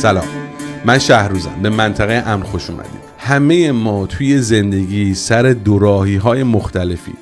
سلام، من شهروزم. به منطقه امن خوش اومدید. همه ما توی زندگی سر دوراهی‌های مختلفی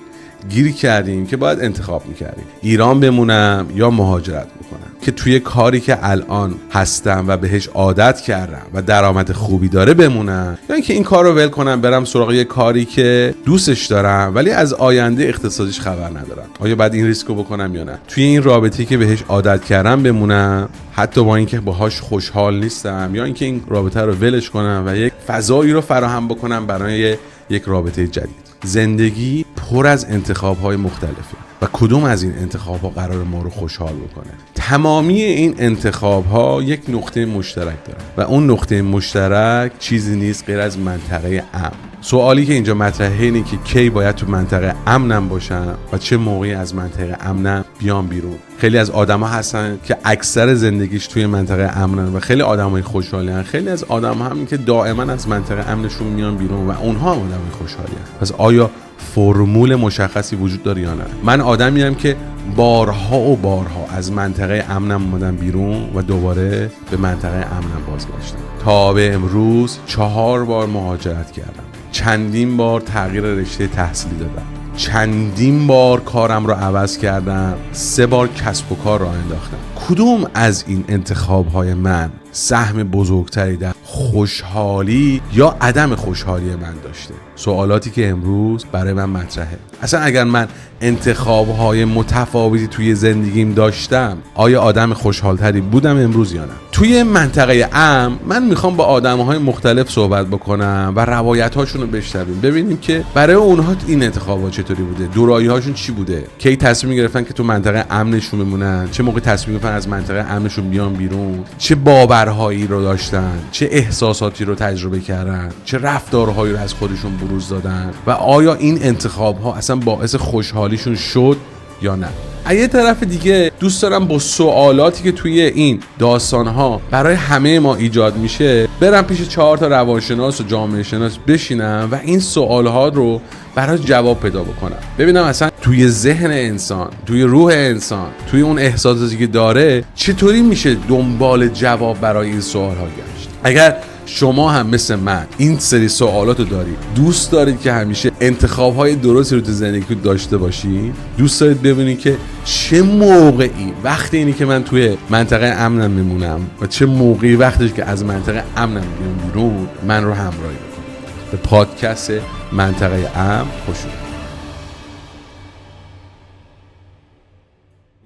گیری کردیم که باید انتخاب میکردیم: ایران بمونم یا مهاجرت بکنم، که توی کاری که الان هستم و بهش عادت کردم و درآمد خوبی داره بمونم، یا اینکه این کار رو ول کنم برم سراغ یه کاری که دوستش دارم ولی از آینده اقتصادیش خبر ندارم. آیا باید این ریسکو بکنم یا نه؟ توی این رابطه‌ای که بهش عادت کردم بمونم حتی با اینکه باهاش خوشحال نیستم، یا اینکه این رابطه رو ولش کنم و یک فضایی رو فراهم بکنم برای یک رابطه جدید. زندگی پر از انتخاب‌های مختلفه و کدوم از این انتخاب‌ها قرار ما رو خوشحال بکنه؟ تمامی این انتخاب‌ها یک نقطه مشترک دارن و اون نقطه مشترک چیزی نیست غیر از منطقه امن. سوالی که اینجا مطرحه اینه که کی باید تو منطقه امنم باشم و چه موقعی از منطقه امنم بیام بیرون. خیلی از آدما هستن که اکثر زندگیش توی منطقه امنن و خیلی آدمای خوشحالن. خیلی از آدما همین که دائما از منطقه امنشون میان بیرون و اونها هم آدمای خوشحالن. پس آیا فرمول مشخصی وجود داره یا نه؟ من آدمیم که بارها و بارها از منطقه امنم اومدم بیرون و دوباره به منطقه امنم بازگشتم. تا به امروز 4 بار مهاجرت کردم، چندین بار تغییر رشته تحصیلی دادم، چندین بار کارم رو عوض کردم، 3 بار کسب و کار راه انداختم. کدوم از این انتخاب‌های من سهم بزرگتری در خوشحالی یا عدم خوشحالی من داشته؟ سوالاتی که امروز برای من مطرحه. اصلا اگر من انتخاب‌های متفاوتی توی زندگیم داشتم، آیا آدم خوشحالتری بودم امروز یا نه؟ توی منطقه امن من میخوام با آدم‌های مختلف صحبت بکنم و روایت‌هاشون رو بشنویم، ببینیم که برای اونها این انتخابات چطوری بوده، دورایی‌هاشون چی بوده، کی تصمیم گرفتن که تو منطقه امنشون بمونن، چه موقع تصمیم گرفتن از منطقه امنشون بیان بیرون، چه باورهایی رو داشتن، چه احساساتی رو تجربه کردن، چه رفتارهایی رو از خودشون بروز دادن و آیا این انتخاب‌ها اصلا باعث خوشحالیشون شد یا نه. از یه طرف دیگه دوست دارم با سوالاتی که توی این داستان‌ها برای همه ما ایجاد میشه برم پیش 4 تا روانشناس و جامعه شناس بشینم و این سوال‌ها رو برای جواب پیدا بکنم. ببینم اصلا توی ذهن انسان، توی روح انسان، توی اون احساساتی که داره چطوری میشه دنبال جواب برای این سوال‌ها گشت. اگر شما هم مثل من این سری سوالاتو دارید، دوست دارید که همیشه انتخاب‌های درستی رو تو زندگیتون داشته باشید، دوست دارید ببینید که چه موقعی وقتی اینی که من توی منطقه امنم میمونم و چه موقعی وقتش که از منطقه امنم بیام بیرون من رو همراهی بکنید. به پادکست منطقه امن خوش اومدید.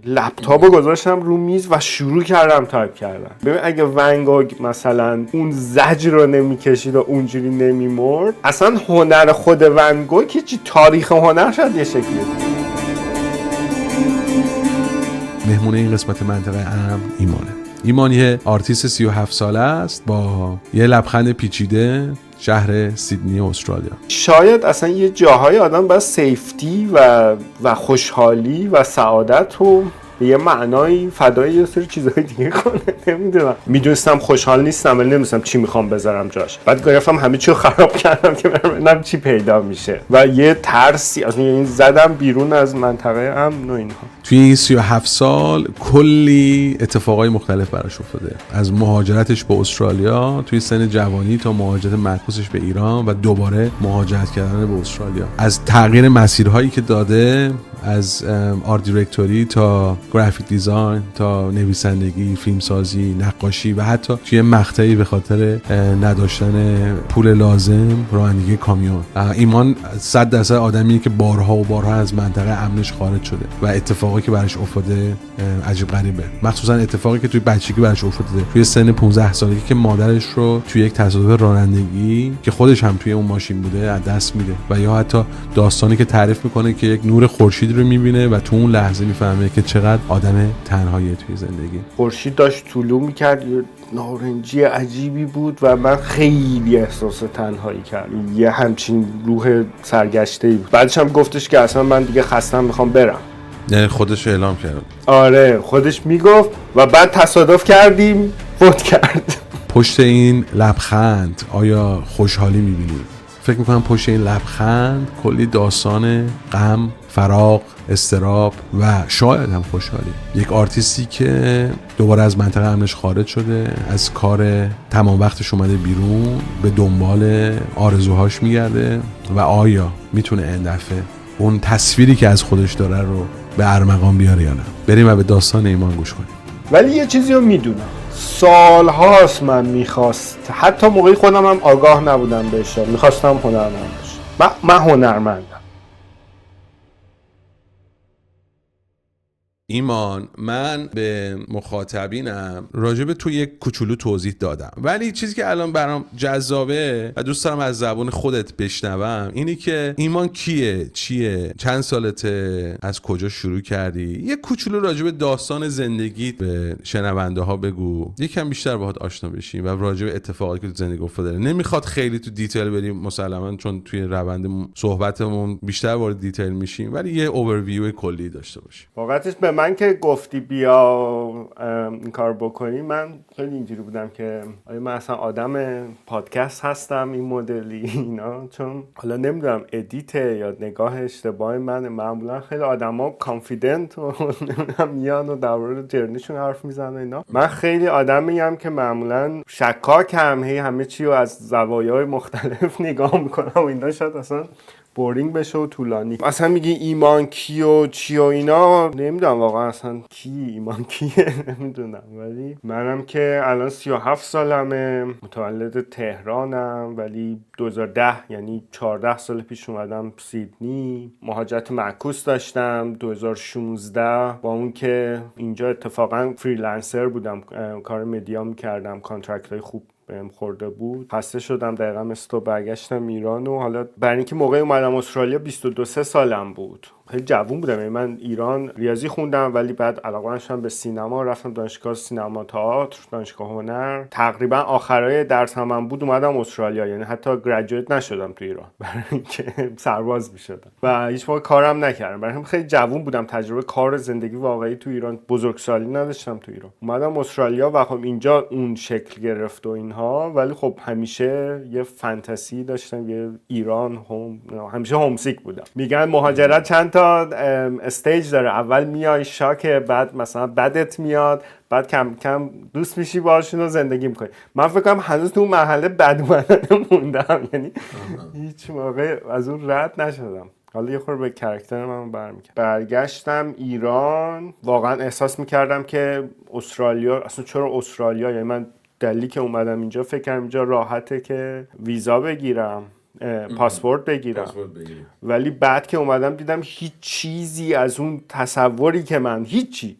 لپتاپو گذاشتم رو میز و شروع کردم تایپ کردن. ببین اگه ون گوگ مثلا اون زجر رو نمیکشید و اونجوری نمیمرد، اصلا هنر خود ون گوگ چی، تاریخ هنر شاید یه شکلی. مهمون این قسمت منطقه امن ایمان یه آرتیست 37 ساله است با یه لبخند پیچیده، شهر سیدنی استرالیا. شاید اصلا یه جاهای آدم باید سیفتی و خوشحالی و سعادت رو به یه معنایی فدای یه سری چیزهای دیگه کنه. نمیدونم، میدونستم خوشحال نیستم ولی نمیدونستم چی میخوام بذارم جاش. بعد گرفتم همه چی رو خراب کردم که ببینم چی پیدا میشه و یه ترسی از این زدم بیرون از منطقه امن و اینها. توی این 37 سال کلی اتفاقای مختلف براش افتاده، از مهاجرتش به استرالیا توی سن جوانی تا مهاجرت معکوسش به ایران و دوباره مهاجرت کردن به استرالیا، از تغییر مسیرهایی که داده، از آرت دیرکتوری تا گرافیک دیزاین تا نویسندگی، فیلمسازی، نقاشی و حتی توی مقطعی به خاطر نداشتن پول لازم رانندگی کامیون. ایمان 100% آدمیه که بارها و بارها از منطقه امنش خارج شده و اتفاقی که براش افتاده عجیب غریبه. مخصوصا اتفاقی که توی بچگی براش افتاده، توی سن 15 سالگی که مادرش رو توی یک تصادف رانندگی که خودش هم توی اون ماشین بوده از دست میده و یا حتی داستانی که تعریف میکنه که یک نور خورشید رو میبینه و تو اون لحظه میفهمه که چقدر آدم تنهاییه توی زندگی. خورشید داشت طلوع میکرد، نارنجی عجیبی بود و من خیلی احساس تنهایی کردم. یه همچین روح سرگشته‌ای بود. بعدش هم گفتش که اصلا من دیگه خستم میخوام برم. یعنی خودش اعلام کرد. آره خودش میگفت و بعد تصادف کردیم فوت کرد. پشت این لبخند آیا خوشحالی میبینی؟ فکر میکنم پشت این لبخند کلی داستان غم، فراغ، استراب و شاید هم خوشحالی. یک آرتیستی که دوباره از منطقه امنش خارج شده، از کار تمام وقتش اومده بیرون، به دنبال آرزوهاش میگرده و آیا میتونه این دفعه اون تصویری که از خودش داره رو به ارمغان بیاره یا نه. بریم و به داستان ایمان گوش کنیم. ولی یه چیزی رو میدونم، سالهاست من میخواست، حتی موقعی خودم هم آگاه نبودم بهش، میخواستم هنرمند باشم. من هنرمندم. ایمان، من به مخاطبینم راجب تو یک کوچولو توضیح دادم، ولی چیزی که الان برام جذابه و دوست دارم از زبان خودت بشنوم اینی که ایمان کیه، چیه، چند سالته، از کجا شروع کردی. یک کوچولو راجب داستان زندگیت به شنونده ها بگو، یکم بیشتر باهات آشنا بشیم و راجب اتفاقاتی که تو زندگی افتاده. نمیخواد خیلی تو دیتیل بریم مسلماً، چون توی روند صحبتمون بیشتر وارد دیتیل میشیم، ولی یه اوورویو کلی داشته باشیم. واقعتش به من که گفتی بیا این کار بکنی، من خیلی اینجوری بودم که آیا من اصلا آدم پادکست هستم این مدلی اینا، چون حالا نمیدونم ادیته یا نگاه اشتباه من. معمولا خیلی آدما کانفیدنت و میان و در مورد جرنیشون حرف میزنن اینا. من خیلی آدمیم که معمولا شکاکم، همه چی رو از زوایای مختلف نگاه میکنم و اینا شاید اصلا بورینگ بشه و طولانی. اصلا میگی ایمان کی و چی و اینا، نمیدونم واقعا اصلا کی ایمان کیه نمیدونم. ولی منم که الان 37 سالمه، متولد تهرانم، ولی 2010 یعنی 14 سال پیش اومدم سیدنی. مهاجرت معکوس داشتم 2016، با اون که اینجا اتفاقا فریلنسر بودم، کار مدیا میکردم، کانترکت های خوب بهم خورده بود، خسته شدم، دقیقا مثل تو برگشتم ایران. و حالا برای اینکه موقع اومدم استرالیا 22 سالم بود، خیلی جوون بودم. یعنی من ایران ریاضی خوندم ولی بعد علاقه داشتم به سینما، رفتم دانشگاه سینما تئاتر، دانشگاه هنر. تقریبا آخرای درسم هم بود اومدم استرالیا، یعنی حتی گریجویت نشدم تو ایران برای اینکه سرباز میشدم و هیچ موقع کارم نکردم. برای همین خیلی جوون بودم، تجربه کار زندگی واقعی تو ایران، بزرگسالی نداشتم تو ایران. اومدم استرالیا و خب اینجا اون شکل گرفت و اینها، ولی خب همیشه یه فانتزی داشتم، یه ایران همیشه هومسیک بودم. میگن مهاجرت چند تا استیج داره، اول میای شاکه، بعد مثلا بدت میاد، بعد کم کم دوست میشی باشون و زندگی میکنی. من فکر کنم هنوز تو اون مرحله بد اومدن موندم، یعنی هیچ موقع از اون رد نشدم. حالا یه خورده به کاراکتر من برگشتم ایران، واقعا احساس میکردم که استرالیا، اصلا چرا استرالیا، یعنی من دلیلی که اومدم اینجا فکر کنم اینجا راحته که ویزا بگیرم، پاسپورت بگیرم. ولی بعد که اومدم دیدم هیچ چیزی از اون تصوری که من، هیچی.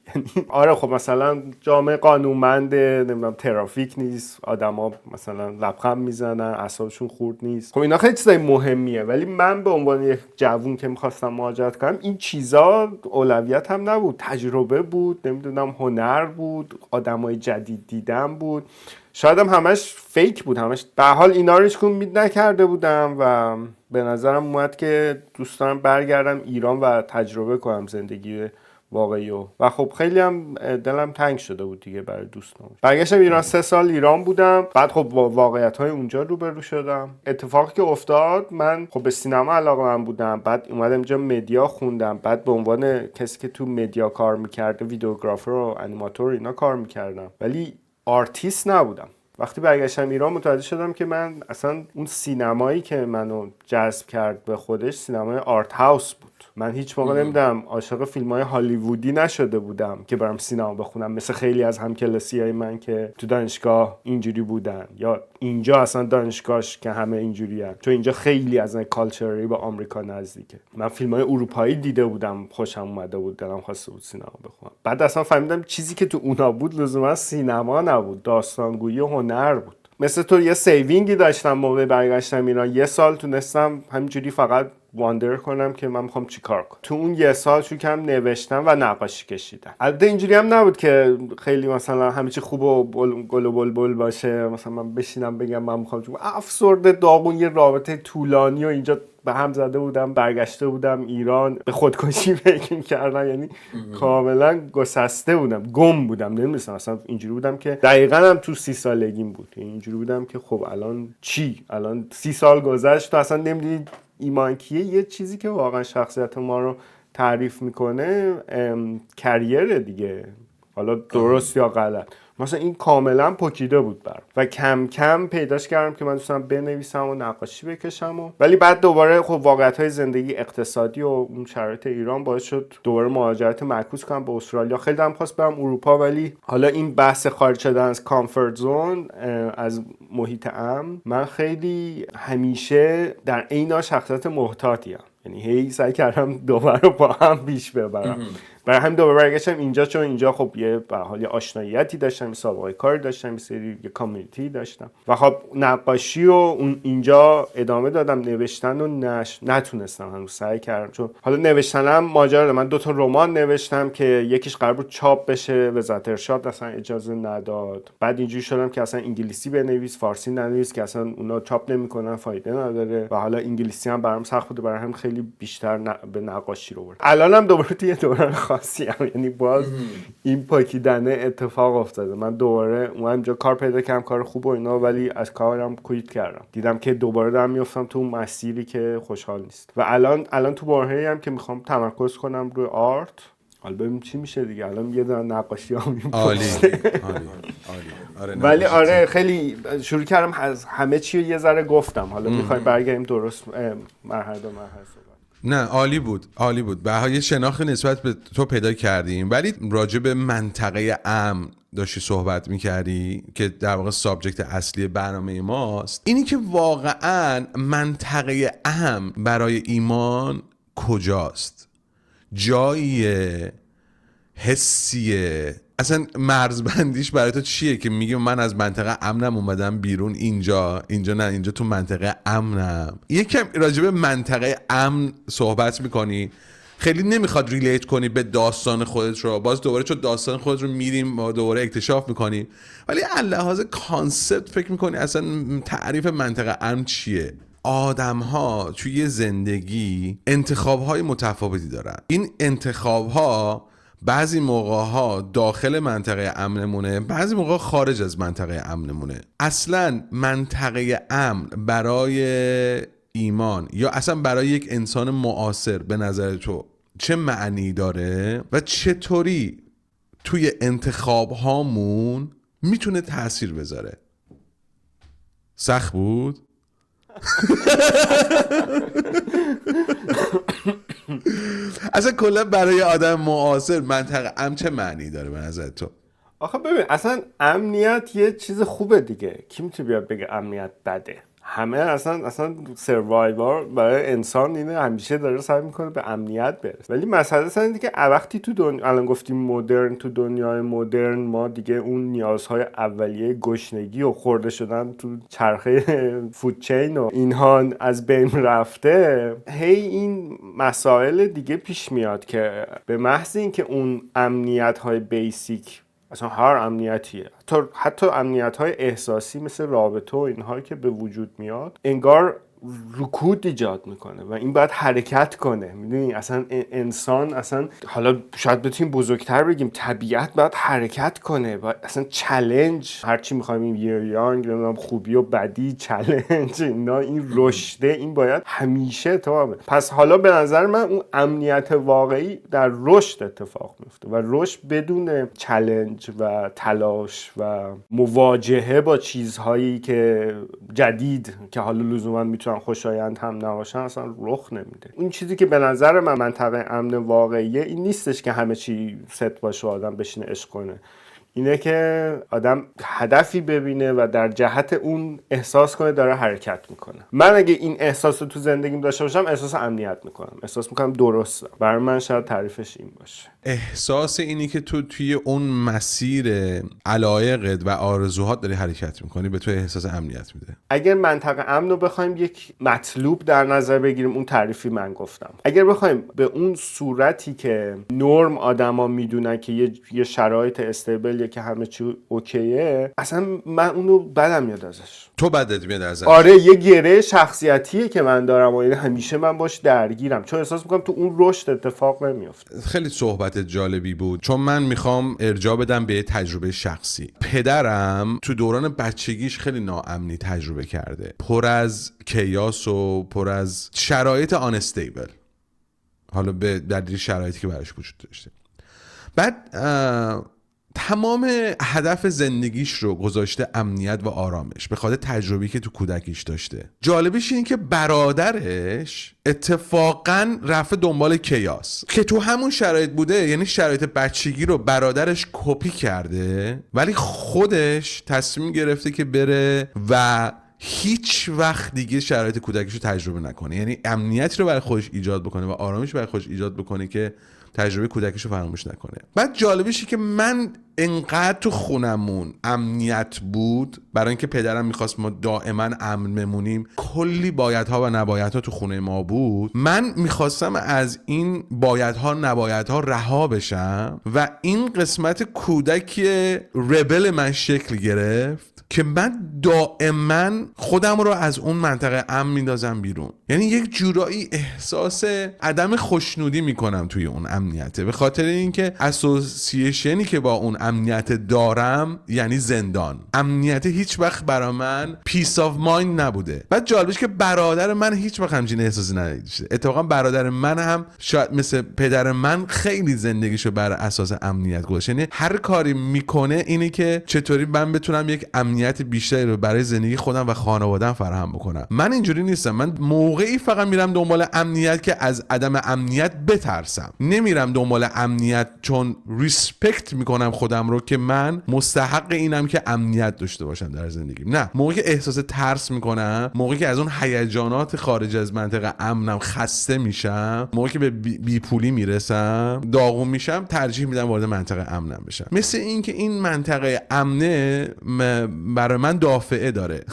آره خب مثلا جامعه قانونمنده، نمیدونم ترافیک نیست، آدما مثلا لبخند میزنن، اعصابشون خورد نیست، خب اینا خیلی چیزای مهمیه. ولی من به عنوان یک جوون که میخواستم مهاجرت کنم، این چیزا اولویت هم نبود. تجربه بود، نمیدونم هنر بود، آدمای جدید دیدم بود، شاید هم همش فیک بود، همش به حال اینا رو هیچ مید نکرده بودم و به نظرم اومد که دوست دارم برگردم ایران و تجربه کنم زندگی واقعی و خب خیلی هم دلم تنگ شده بود دیگه برای دوستان. برگشتم ایران، 3 سال ایران بودم، بعد خب با واقعیت‌های اونجا روبرو شدم. اتفاقی که افتاد، من خب به سینما علاقه‌مند بودم، بعد اومدم اینجا مدیا خوندم، بعد به عنوان کسی که تو مدیا کار می‌کرده، ویدیوگرافر و انیماتور اینا کار می‌کردم، ولی آرتیست نبودم. وقتی برگشتم ایران متوجه شدم که من اصلا اون سینمایی که منو جذب کرد به خودش سینمای آرت هاوس بود. من هیچ موقع نمیدونم عاشق فیلم‌های هالیوودی نشده بودم که برام سینما بخونم، مثل خیلی از همکلاسی‌های من که تو دانشگاه اینجوری بودن، یا اینجا اصلا دانشگاهش که همه اینجوریان، چون اینجا خیلی از این کالچری با آمریکا نزدیکه. من فیلم‌های اروپایی دیده بودم، خوشم اومده بود، دلم خواسته بود سینما بخونم. بعد اصلا فهمیدم چیزی که تو اونا بود لزوما سینما نبود، داستانگویی و هنر بود. مثل تو یه سیوینگی داشتم موقع برگشتم ایران، 1 سال تونستم همینجوری فقط واندر کنم که من میخوام چیکار کنم. تو اون 1 سال شروع کردم نوشتم و نقاشی کشیدم. البته اینجوری هم نبود که خیلی مثلا همه چی خوب و گل و بلبل باشه، مثلا من بشینم بگم من میخوام، افسرده داغون، یه رابطه طولانی و اینجا به هم زده بودم، برگشته بودم ایران، به خودکشی فکر می‌کردم، یعنی کاملا گسسته بودم، گم بودم، نمی‌دونستم اصلا. اینجوری بودم که دقیقاً هم تو 30 سالگیم بود، اینجوری بودم که خب الان چی؟ الان 30 سال گذشت، تو اصلا نمی‌دونی ایمان کیه. یه چیزی که واقعا شخصیت ما رو تعریف میکنه کریر دیگه، حالا درست یا غلط. مثلا این کاملا پکیده بود برام و کم کم پیداش کردم که من دوستم بنویسم و نقاشی بکشم ولی بعد دوباره خب واقعیت‌های زندگی اقتصادی و اون شرایط ایران باعث شد دوباره مهاجرت معکوس کنم به استرالیا. خیلی دلم خواست برم اروپا، ولی حالا این بحث خارج شدن از کامفورت زون، از محیط امن، من خیلی همیشه در عین شخصیت محتاطیم، یعنی هی سعی کردم دوباره رو با هم پیش ببرم. برای همین دوباره برگشتم اینجا، چون اینجا خب یه به حال یه آشناییتی داشتم، یه سابقه کار داشتم، یه کامیونیتی داشتم و خب نقاشی و اون اینجا ادامه دادم. نوشتن و نتونستم هنوز، سعی کردم، چون حالا نوشتنم ماجرا، من 2 تا رمان نوشتم که یکیش قرار بود چاپ بشه، وزارت ارشاد اصلا اجازه نداد. بعد اینجوری شدم که اصلا انگلیسی بنویس، فارسی ننویس، که اصلا اونا چاپ نمیکنن، فایده نداره و حالا انگلیسی هم برام سخت بود، برای هم خیلی بیشتر به نقاشی رو برد. الانم دوباره توی دوران خاصی هم، یعنی باز این پاکیدن اتفاق افتاده. من دوباره اونجا کار پیدا کردم، کار خوب و اینا، ولی از کارم کویت کردم. دیدم که دوباره دارم میافتم تو اون مسیری که خوشحال نیست و الان تو برهه‌ای هم که میخوام تمرکز کنم روی آرت. حالا ببینیم چی میشه دیگه. الان یه دونه نقاشی هم عالی. ولی آره خیلی شروع کردم از همه چی یه ذره گفتم. حالا میخوایم برگردیم درست مرحله به مرحله. نه عالی بود. به یه شناخت نسبت به تو پیدا کردیم، ولی راجع به منطقه امن داشتی صحبت میکردی که در واقع سابجکت اصلی برنامه ماست. اینی که واقعا منطقه امن برای ایمان کجاست؟ جاییه؟ حسیه؟ اصلا مرزبندیش برای تو چیه که میگی من از منطقه امنم اومدم بیرون، اینجا نه، اینجا تو منطقه امنم؟ یکم راجع به منطقه امن صحبت میکنی، خیلی نمیخواد ریلیت کنی به داستان خودت رو، باز دوباره چون داستان خودت رو میریم و دوباره اکتشاف میکنی، ولی لحاظ کانسپت فکر میکنی اصلا تعریف منطقه امن چیه؟ آدم‌ها توی زندگی انتخاب‌های متفاوتی دارن. این انتخاب‌ها بعضی موقع‌ها داخل منطقه امنمونه، بعضی موقع خارج از منطقه امنمونه. اصلا منطقه امن برای ایمان یا اصلا برای یک انسان معاصر به نظر تو چه معنی داره و چطوری توی انتخاب‌هامون میتونه تأثیر بذاره؟ سخت بود؟ اصلا کلا برای آدم معاصر منطقه امن چه معنی داره به نظر تو؟ آخه ببین، اصلا امنیت یه چیز خوبه دیگه. کی میتونه بیاد بگه امنیت بده؟ همه اصلا سروایوار برای انسان اینه، همیشه داره سعی میکنه به امنیت برسه. ولی مسئله اصلا اینه که وقتی تو دنیا، الان گفتیم مدرن، تو دنیای مدرن ما دیگه اون نیازهای اولیه گشنگی و خورده شدن تو چرخه فود چین و اینها از بین رفته، هی این مسائل دیگه پیش میاد که به محض اینکه اون امنیت‌های بیسیک، اصلا هر امنیتیه، حتی امنیت‌های احساسی مثل رابطه و اینها که به وجود میاد، انگار رکود ایجاد میکنه و این باید حرکت کنه. میدونی اصلا انسان، اصلا حالا شاید بتونیم بزرگتر بگیم طبیعت باید حرکت کنه، باید اصلا چالش، هرچی میخوایم این یانگ، خوبی و بدی، چالش، اینا، این رشده، این باید همیشه تمامه. پس حالا به نظر من اون امنیت واقعی در رشد اتفاق میفته و رشد بدون چالش و تلاش و مواجهه با چیزهایی که جدید که حالا لزوما میتونن خوشایند هم نباشن اصلا رخ نمیده. این چیزی که به نظر من منطقه امن واقعیه این نیستش که همه چی ست باشه و آدم بشینه عشق کنه. اینه که آدم هدفی ببینه و در جهت اون احساس کنه داره حرکت میکنه. من اگه این احساس رو تو زندگیم داشته باشم احساس امنیت میکنم، احساس میکنم درسته. برای من شاید تعریفش این باشه. احساس اینی که تو توی اون مسیر علایقت و آرزوهات داری حرکت میکنی به تو احساس امنیت میده. اگر منطقه امن رو بخوایم یک مطلوب در نظر بگیریم، اون تعریفی من گفتم، اگر بخوایم به اون صورتی که نرم آدما میدونن که یه شرایط استیبل که همه چی اوکیه، اصلا من اونو بدم میاد ازش. تو بدت میاد ازش؟ آره، یه گره شخصیتیه که من دارم و همیشه من باش درگیرم، چون احساس میکنم تو اون رشد اتفاق نمیفته. خیلی صحبت جالبی بود، چون من میخوام ارجاع بدم به تجربه شخصی. پدرم تو دوران بچگیش خیلی ناامنی تجربه کرده، پر از کیاس و پر از شرایط آنستیبل. حالا به دلیل شرایطی که براش وجود داشته. بعد تمام هدف زندگیش رو گذاشته امنیت و آرامش به خاطر تجربه‌ای که تو کودکیش داشته. جالبش اینه که برادرش اتفاقا رفته دنبال کیاس که تو همون شرایط بوده، یعنی شرایط بچگی رو برادرش کپی کرده، ولی خودش تصمیم گرفته که بره و هیچ وقت دیگه شرایط کودکیش رو تجربه نکنه، یعنی امنیتی رو برای خودش ایجاد بکنه و آرامش برای خودش ایجاد بکنه که تجربه کودکیش رو فراموش نکنه. بعد جالبشه که من انقدر تو خونمون امنیت بود، برای اینکه پدرم میخواست ما دائما امن بمونیم، کلی بایدها و نبایدها تو خونه ما بود. من میخواستم از این بایدها نبایدها رها بشم و این قسمت کودکی ربل من شکل گرفت که من دائما خودم رو از اون منطقه امن میندازم بیرون. یعنی یک جورایی احساس عدم خوشنودی میکنم توی اون امنیته، به خاطر اینکه اسوسییشنی که با اون امنیت دارم یعنی زندان. امنیت هیچ وقت برای من پیس آف مایند نبوده. بعد جالبش که برادر من هیچ وقت همچین احساسی نداشته. اتفاقا برادر من هم شاید مثل پدر من خیلی زندگیشو بر اساس امنیت گذاشته. یعنی هر کاری میکنه اینه که چطوری من بتونم یک امنیت بیشتری رو برای زندگی خودم و خانواده‌ام فراهم بکنم. من اینجوری نیستم. من موقعی فقط میرم دنبال امنیت که از عدم امنیت بترسم. نمیرم دنبال امنیت چون ریسپکت میکنم خودم رو که من مستحق اینم که امنیت داشته باشم در زندگیم. نه، موقعی که احساس ترس میکنم، موقعی که از اون هیجانات خارج از منطقه امنم خسته میشم، موقعی که به بیپولی میرسم، داغون میشم، ترجیح میدم وارد منطقه امنم بشم. مثل این که این منطقه امنه برای من دافعه داره.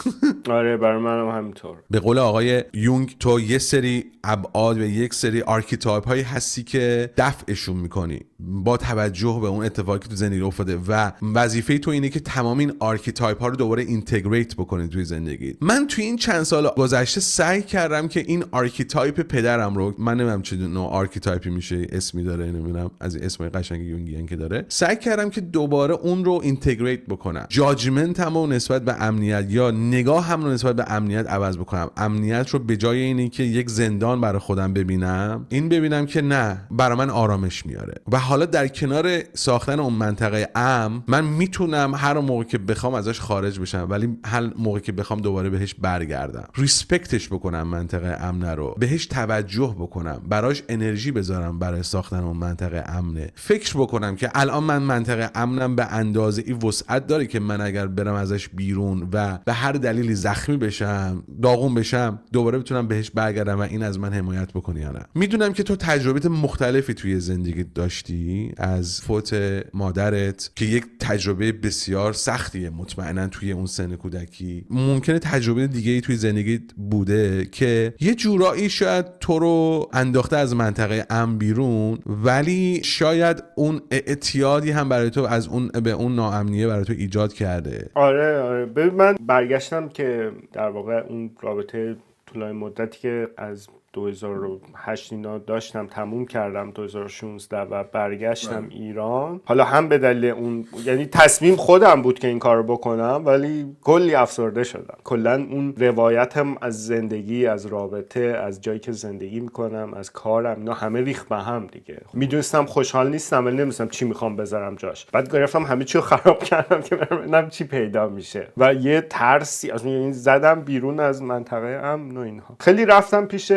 آره برای منم همینطور. به قول آقای یونگ تو یه سری ابعاد و یک سری آرکیتایپ هایی هستی که دفعشون میکنی با توجه به اون اتفاقی که تو زندگی افتاده و وظیفه تو اینه که تمام این آرکیتایپ ها رو دوباره اینتگریت بکنی توی زندگی. من توی این چند سال گذشته سعی کردم که این آرکیتایپ پدرم رو، من نمیدونم چه نوع آرکیتایپی میشه، اسمی داره نمیدونم، از این اسمای قشنگ یونگیان که داره، سعی کردم که دوباره اون رو اینتگریت بکنم. جاجمنتمو نسبت به امنیت یا نگاهم رو نسبت به امنیت عوض بکنم. امنیت رو به جای اینی که یک زندان برای خودم ببینم که نه، برای من آرامش میاره. و حالا در کنار ساختن اون منطقه امن، من میتونم هر موقع که بخوام ازش خارج بشم، ولی هر موقع که بخوام دوباره بهش برگردم. ریسپکتش بکنم منطقه امن رو، بهش توجه بکنم، براش انرژی بذارم برای ساختن اون منطقه امنه. فکر بکنم که الان من منطقه امنم به اندازه ای وسعت داره که من اگر برم ازش بیرون و به هر دلیلی زخمی بشم، داغون بشم، دوباره بتونم بهش برگردم و این از من حمایت بکنی یا نه. میدونم که تو تجربه مختلفی توی زندگی داشتی از فوت مادرت که یک تجربه بسیار سختیه مطمئنا توی اون سن کودکی. ممکنه تجربه دیگه‌ای توی زندگی بوده که یه جورایی شاید تو رو انداخته از منطقه امن بیرون، ولی شاید اون اعتیادی هم برای تو از اون به اون ناامنیه برای تو ایجاد کرده. آره ببین من برگشتم که در واقع اون رابطه طولانی مدتی که از 2008 اینا داشتم تموم کردم 2016 و برگشتم ایران. حالا هم به دلیل اون، یعنی تصمیم خودم بود که این کارو بکنم، ولی کلی افسرده شدم. کلا اون روایتم از زندگی، از رابطه، از جایی که زندگی میکنم، از کارم، اینا همه ریخت به هم دیگه. میدونستم خوشحال نیستم ولی نمیدونستم چی میخوام بذارم جاش. بعد گرفتم همه چی رو خراب کردم که ببینم چی پیدا میشه و یه ترسی از این زدم بیرون از منطقه امن و اینها. خیلی رفتم پیش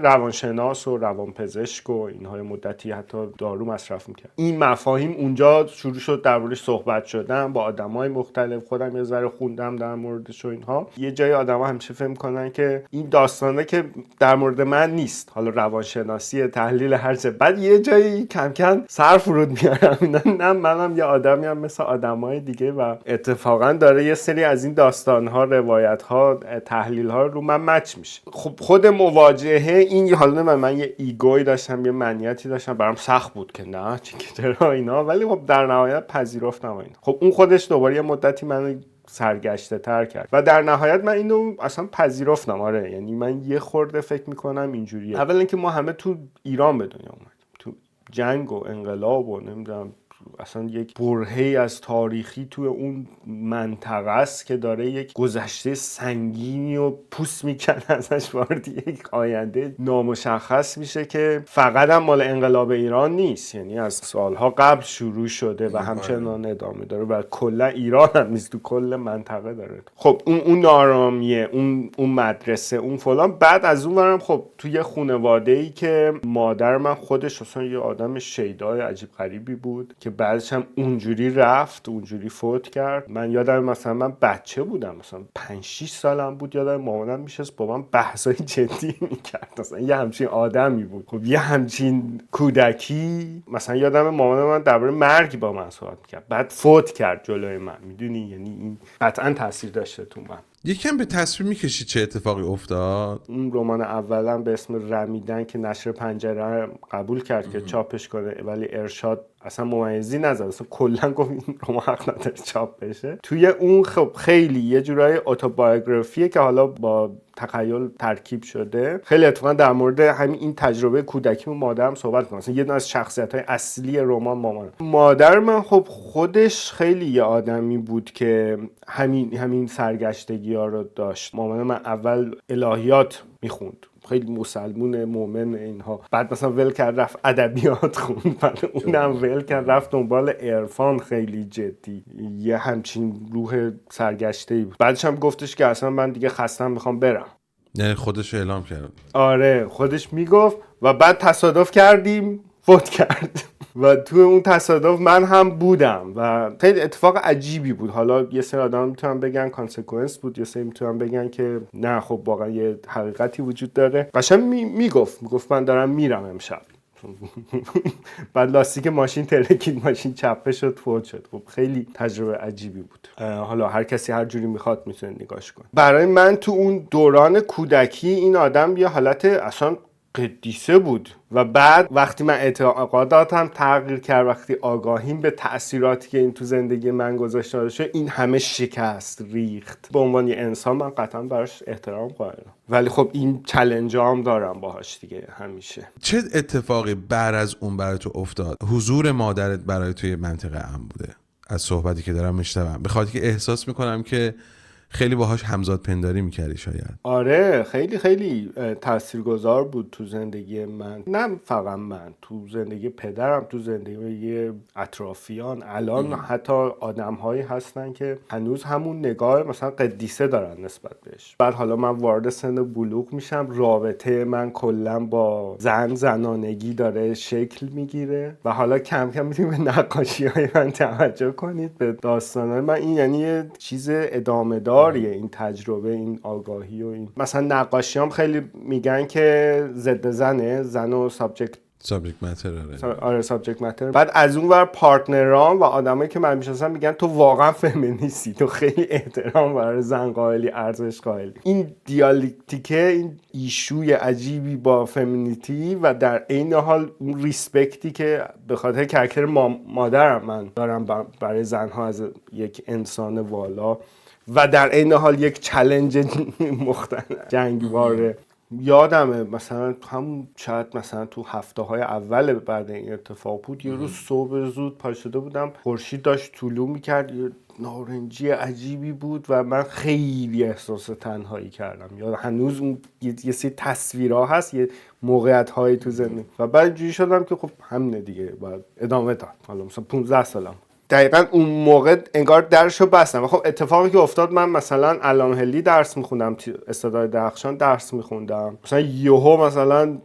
روانشناس و روانپزشک و اینهای مدتی حتی دارو مصرف میکرد. این مفاهیم اونجا شروع شد در موردش صحبت شدن با آدمای مختلف. خودم یه ذره خوندم در موردش و اینها. یه جای آدما همیشه فهم میکنن که این داستانه که در مورد من نیست، حالا روانشناسی، تحلیل، هر چه. بعد یه جایی کم کم سر فرود میارم، نه منم یه آدمیم مثل آدمای دیگه و اتفاقا داره یه سری از این داستان‌ها، روایت‌ها، تحلیل‌ها رو من مچ میشه. خب خود مواجهه این، حالا من یه ایگوی داشتم، یه منیتی داشتم، برام سخت بود که نه چرا اینا، ولی خب در نهایت پذیرفتم اینا. خب اون خودش دوباره یه مدتی منو سرگشته تر کرد و در نهایت من اینو اصلا پذیرفتم. آره یعنی من یه خورده فکر میکنم اینجوریه. اولا که ما همه تو ایران به دنیا اومدیم، تو جنگ و انقلاب و نمیدونم اصلا یک برهه‌ای از تاریخی توی اون منطقه است که داره یک گذشته سنگینی و پوست میکنه ازش، وارد یک آینده نامشخص میشه که فقط هم مال انقلاب ایران نیست، یعنی از سالها قبل شروع شده و همچنان ادامه داره و کلا ایران هم نیست، تو کل منطقه داره. خب اون نارامیه، اون مدرسه، اون فلان. بعد از اون برم خب توی خانواده‌ای که مادر من خودش اصلا یه آدم شیدای عجیب غریبی بود که بعدش هم اونجوری رفت، اونجوری فوت کرد. من یادم مثلا من بچه بودم، مثلا 5-6 سالم بود، یادم مامانم میشست با من بحثای جدی میکرد، مثلا یه همچین آدمی بود. خب یه همچین کودکی، مثلا یادم مامانم من درباره مرگ با من صحبت میکرد، بعد فوت کرد جلوی من، میدونی، یعنی این قطعا تاثیر داشته تو من. یکم به تصویر میکشی چه اتفاقی افتاد؟ اون رمان اولم به اسم رمیدن که نشر پنجره قبول کرد که چاپش کنه، ولی ارشاد اصلا ممیزی نزد، اصلا کلا گفت این رمان حق نداره چاپ بشه. توی اون خب خیلی یه جورای اتوبیوگرافیه که حالا با تخیل ترکیب شده. خیلی اتفاقا در مورد همین این تجربه کودکی و مادرم صحبت می‌کنم. مثلا یه دونه از شخصیت‌های اصلی رمان مادر من خب خودش خیلی یه آدمی بود که همین سرگشتگی‌ها رو داشت. مامان من اول الهیات میخوند، خیلی مسلمون مومن اینها، بعد مثلا ول کرد رفت ادبیات خوند، بعد اونم ول کرد رفت دنبال عرفان خیلی جدی، یه همچین روح سرگشته‌ای بود. بعدش هم گفتش که اصلا من دیگه خستم میخوام برم، یعنی خودش اعلام کرد. آره خودش میگفت و بعد تصادف کردیم فوت کرد و تو اون تصادف من هم بودم و خیلی اتفاق عجیبی بود. حالا یه سری آدم میتونن بگن کانسکونس بود، یه سری میتونن بگن که نه خب واقعا یه حقیقتی وجود داره. قشنگ میگفت من دارم میرم امشب بعد لاستیک ماشین ترکید، ماشین چپه شد، فوت شد. خب خیلی تجربه عجیبی بود. حالا هر کسی هر جوری میخواد میتونه نگاش کنه. برای من تو اون دوران کودکی این آدم یه حالت اصلا قدیسه بود و بعد وقتی من اعتقاداتم تغییر کرد، وقتی آگاهیم به تأثیراتی که این تو زندگی من گذاشته باشه، این همه شکست ریخت. به عنوان یه انسان من قطعا براش احترام قائلم، ولی خب این چالنج‌ها هم دارم باهاش دیگه همیشه. چه اتفاقی بعد از اون برای تو افتاد؟ حضور مادرت برای توی منطقه امن بوده؟ از صحبتی که دارم میشنوم بخاطر که احساس میکنم که خیلی باهاش همزاد پنداری میکردی شاید. آره خیلی خیلی تاثیرگذار بود تو زندگی من، نه فقط من، تو زندگی پدرم، تو زندگی اطرافیان. الان حتی آدم‌هایی هستن که هنوز همون نگاه مثلا قدیسه دارن نسبت بهش. بعد حالا من وارد سن بلوغ میشم، رابطه من کلا با زنانگی داره شکل میگیره و حالا کم کم میتونید به نقاشی‌های من توجه کنید، به داستان‌های من. این یعنی یه چیز ادامه دار این تجربه، این آگاهی و این مثلا نقاشیام خیلی میگن که ضد زن و سابجکت ماتر. آره سابجکت ماتر. بعد از اون ور پارتنرام و آدمایی که من میشناسم میگن تو واقعا فمینیستی، تو خیلی احترام برای زن قائلی، ارزش قائلی. این دیالکتیکه، این ایشوی عجیبی با فمینیتی و در عین حال اون ریسپکتی که به خاطر کاراکتر مادرم من دارم برای زنها از یک انسان والا و در عین حال یک چالش مختلف جنگواره. یادمه مثلا همون شاید مثلا تو هفته های اول بعد این اتفاق بود، یه روز صبح زود پا شده بودم، خورشید داشت طلوع میکرد، یه نارنجی عجیبی بود و من خیلی احساس تنهایی کردم. یا هنوز اون یه سری تصویرها هست، یه موقعیت هایی تو زندگی و بعد جوری شدم که خب همینه دیگه، باید ادامه داد. حالا مثلا 15 سالم دقیقاً اون موقع انگار درشو بستم و خب اتفاقی که افتاد، من مثلا علامه حلی درس میخوندم، استادای درخشان درس میخوندم، مثلا یهو مثلا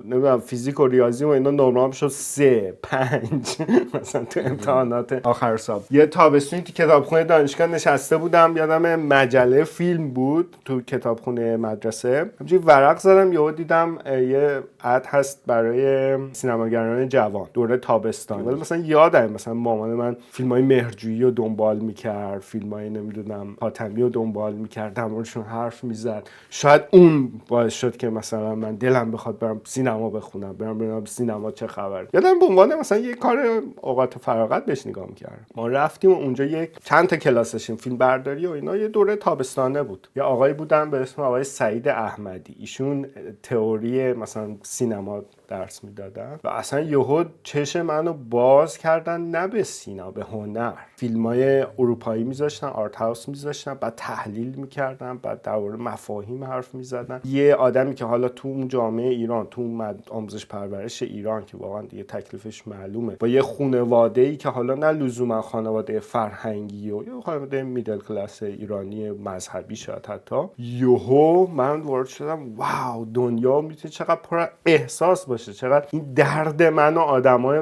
نمیدونم فیزیک و ریاضی و اینا نمره‌ام شد 3 5 مثلا تو امتحانات آخر سال. یه تابستونی تو کتابخونه دانشگاه نشسته بودم، یادم مجله فیلم بود تو کتابخونه مدرسه، همینجوری ورق زدم، یهو دیدم یه اد هست برای سینماگران جوان دوره تابستان. ولی مثلا یادم مثلا مامان من مثلا فیلمای مهرجویی رو دنبال میکرد، فیلمای نمیدونم حاتمی رو دنبال میکرد، در موردشون حرف میزد. شاید اون باعث شد که مثلا من دلم بخواد برم سینما بخونم، برم ببینم سینما چه خبر. یادم به عنوان مثلا یه کار اوقات فراغت بهش نگاه میکردم. ما رفتیم اونجا یک چند تا کلاس داشتیم فیلم برداری و اینا، یه دوره تابستانه بود. یه آقایی بودن به اسم آقای سعید احمدی، ایشون تئوری مثلا سینما درس میدادن و اصلا یهو چشم منو باز کردن، نه به سینما، به هنر. فیلمای اروپایی میذاشتن، آرت هاوس میذاشتن، بعد تحلیل میکردن، بعد درباره مفاهیم حرف میزدن. یه آدمی که حالا تو اون جامعه ایران، تو آموزش پرورش ایران که واقعا دیگه تکلیفش معلومه، با یه خانواده‌ای که حالا نه لزوما خانواده فرهنگی و یه خانواده میدل کلاس ایرانی مذهبی شاید حتی، یهو من وارد شدم واو دنیا میتونه چقدر پر احساس باشه، چقدر این درد من و آدمای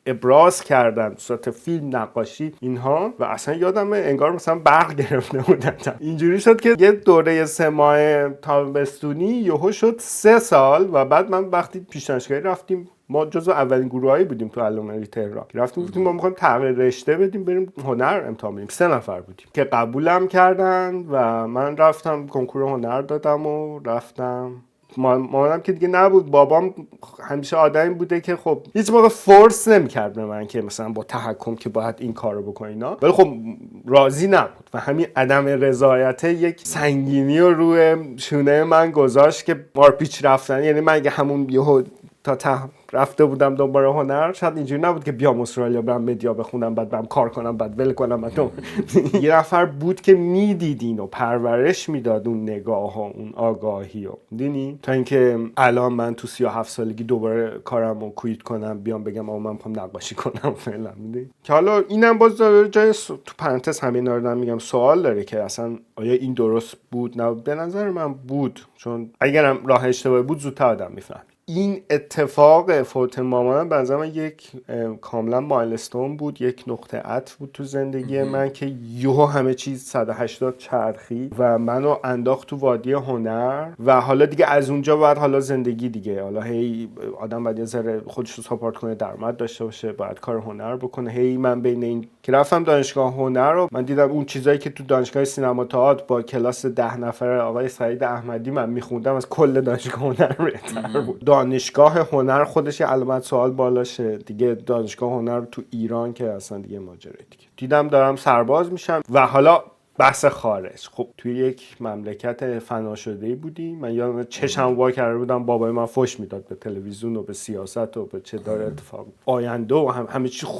ابراز کردن صورت فیلم، نقاشی، اینها. و اصلا یادمه انگار مثلا برق گرفته بودن. اینجوری شد که یه دوره 3 ماه تابستونی یهو شد 3 سال. و بعد من وقتی پیش دانشگاهی رفتیم، ما جزو اولین گروهایی بودیم تو علوم تهران، رفتیم گفتیم ما می‌خوایم تغییر رشته بدیم، بریم هنر امتحان بدیم. 3 نفر بودیم که قبولم کردن و من رفتم کنکور هنر دادم و رفتم. مامانم که دیگه نبود، بابام همیشه آدمی بوده که خب هیچ موقع فورس نمی‌کرد به من که مثلا با تحکم که باید این کارو بکنی اینا، ولی خب راضی نبود و همین عدم رضایت یک سنگینی رو روی شونه من گذاشت که مارپیچ رفتن. یعنی من اگه همون یهو تا رفته بودم دنبال هنر، شاید اینجوری نبود که بیام استرالیا برم مدیا بخونم، بعد برم کار کنم، بعد ول کنم. یه نفر بود که میدید اینو، پرورش میداد اون نگاه ها، اون آگاهی رو، دیدی؟ تا اینکه الان من تو 37 سالگی دوباره کارمو کویت کنم، بیام بگم آقا من میخوام نقاشی کنم فعلا، میدونی؟ که حالا اینم باز جای تو پرانتز همین رو میگم سوال داره که اصلا آیا این درست بود؟ نه، به نظر من بود، چون اگرم راه اشتباهی بود زودتر آدم میفهمید. این اتفاق فوت مامانم به نظر من یک کاملا مایلستون بود، یک نقطه عطف بود تو زندگی من که یهو همه چیز 180 چرخی و منو انداخت تو وادی هنر. و حالا دیگه از اونجا بعد حالا زندگی دیگه، حالا هی آدم باید یه ذره خودش رو ساپورت کنه، درآمد داشته باشه، باید کار هنر بکنه. هی من بین این که رفتم دانشگاه هنر رو، من دیدم اون چیزایی که تو دانشگاه سینما تئاتر با کلاس 10 نفره آقای سعید احمدی من میخوندم از کل دانشگاه هنر بهتر بود. دانشگاه هنر خودش یه علامت سوال بالاشه دیگه. دانشگاه هنر تو ایران که اصلا دیگه ماجرا دیگه. دیدم دارم سرباز میشم و حالا بحث خارج. خب توی یک مملکت فنا شده‌ای بودی. من یادم چشم وا کرده بودم بابای من فحش میداد به تلویزیون و به سیاست و به چه داره اتفاق آینده و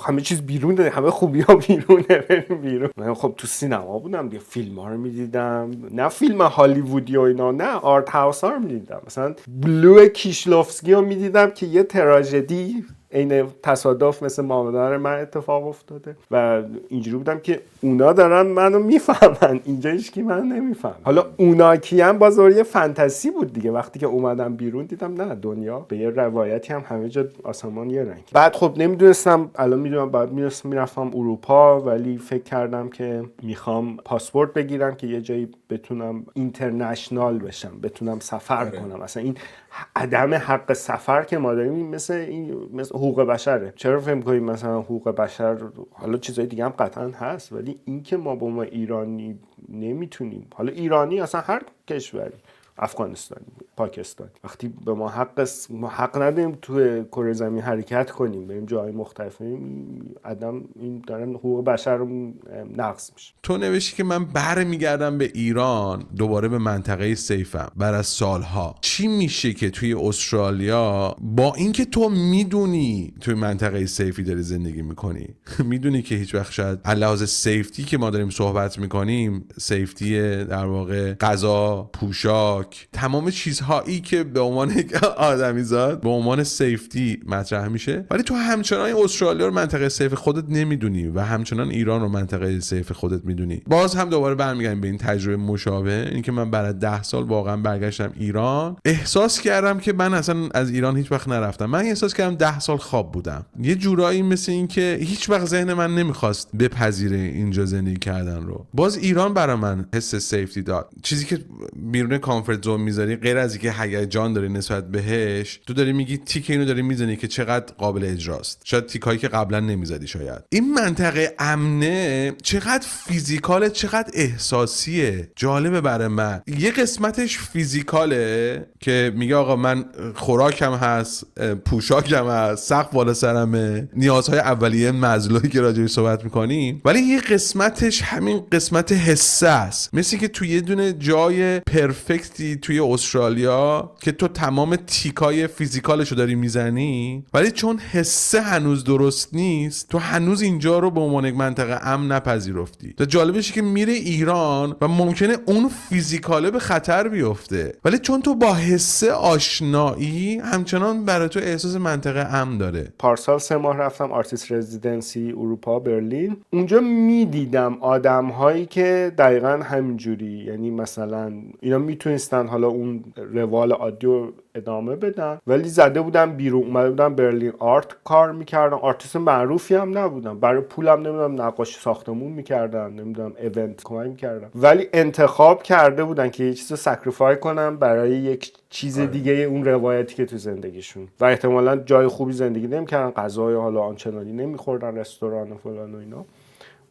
همه چیز بیرونه، همه خوبی‌ها بیرونه، بریم بیرون. من خب تو سینما بودم دیگه، فیلم‌ها رو می‌دیدم، نه فیلم هالیوودی و اینا، نه آرت هاوس‌ها رو می‌دیدم. مثلا بلو کیشلوفسکی رو می‌دیدم که یه تراژدی این تصادف مثل مادر من اتفاق افتاده و اینجوری بودم که اونا دارن منو میفهمن، اینجا هیچکی من نمیفهم. حالا اونا کیان باز یه فانتزی بود دیگه. وقتی که اومدم بیرون دیدم نه، دنیا به یه روایتی هم همه جا آسمان یه رنگ. بعد خب نمیدونستم، الان میدونم بعد میرفتم اروپا، ولی فکر کردم که میخوام پاسپورت بگیرم که یه جایی بتونم اینترنشنال بشم، بتونم سفر کنم. اصلا این عدم حق سفر که ما داریم مثل حقوق بشره. چرا فکر می‌کنید مثلا حقوق بشر، حالا چیزای دیگه هم قطعا هست، ولی این که ما با ما ایرانی نمیتونیم، حالا ایرانی اصلا هر کشوری، افغانستانی، پاکستانی، وقتی به ما حق ندیم توی کره زمین حرکت کنیم، بریم جای مختلف، آدم این دارن حقوق بشر رو نقض میشه. تو نوشتی که من برمیگردم به ایران، دوباره به منطقه سیفم بعد از سالها. چی میشه که توی استرالیا با اینکه تو میدونی توی منطقه سیفی داری زندگی میکنی، میدونی که هیچ وقت شاید لحاظ سیفتی که ما داریم صحبت میکنیم، سیفتی در واقع غذا، پوشاک، تمام چیزهایی که به عنوان آدمیزاد به عنوان سیفتی مطرح میشه، ولی تو همچنان استرالیا رو منطقه سیف خودت نمیدونی و همچنان ایران رو منطقه سیف خودت میدونی. باز هم دوباره برمیگردیم به این تجربه مشابه، این که من بعد از 10 سال واقعا برگشتم ایران، احساس کردم که من اصلا از ایران هیچ وقت نرفتم. من احساس کردم 10 سال خواب بودم، یه جورایی مثل این که هیچ وقت ذهن من نمیخواست بپذیره اینجا زندگی کردن رو. باز ایران برای من حس سیفتی داد. چیزی که بیرون کامفورت زون میذاری غیر از از اینکه هیجان داری نسبت بهش، تو داری میگی تیک اینو داری میزنی که چقدر قابل اجراست، شاید تیکایی که قبلا نمیزدی. شاید این منطقه امنه چقدر فیزیکاله چقدر احساسیه. جالبه برای من یه قسمتش فیزیکاله که میگه آقا من خوراکم هست، پوشاکم هست، سقف بالا سرمه، نیازهای اولیه مزلوی که راجعش صحبت میکنیم، ولی یه قسمتش همین قسمت حسه است. مثل که توی یه دونه جای پرفکتی توی استرالیا که تو تمام تیکای فیزیکالشو داری میزنی، ولی چون حسه هنوز درست نیست تو هنوز اینجا رو به عنوان یک منطقه امن نپذیرفتی. و جالبشه که میره ایران و ممکنه اون فیزیکاله به خطر بیفته، ولی چون تو با حسه آشنایی همچنان برای تو احساس منطقه امن داره. پارسال 3 ماه رفتم آرتیست رزیدنسی اروپا برلین. اونجا میدیدم آدم هایی که دقیقاً همینجوری، یعنی مثلا اینا میتونستن حالا اون روال عادی رو ادامه بدن ولی زده بودن بیرون، اومده بودن برلین آرت کار میکردن، آرتیست معروفی هم نبودن، برای پولم نمیدونم نقاشی ساختمون میکردن، نمیدونم ایونت کمک میکردن، ولی انتخاب کرده بودن که یه چیزو سکریفای کنن برای یک چیز دیگه اون روایتی که تو زندگیشون، و احتمالاً جای خوبی زندگی نمیکردن، غذای حالا آنچنانی نمیخوردن، رستوران و فلان و اینا،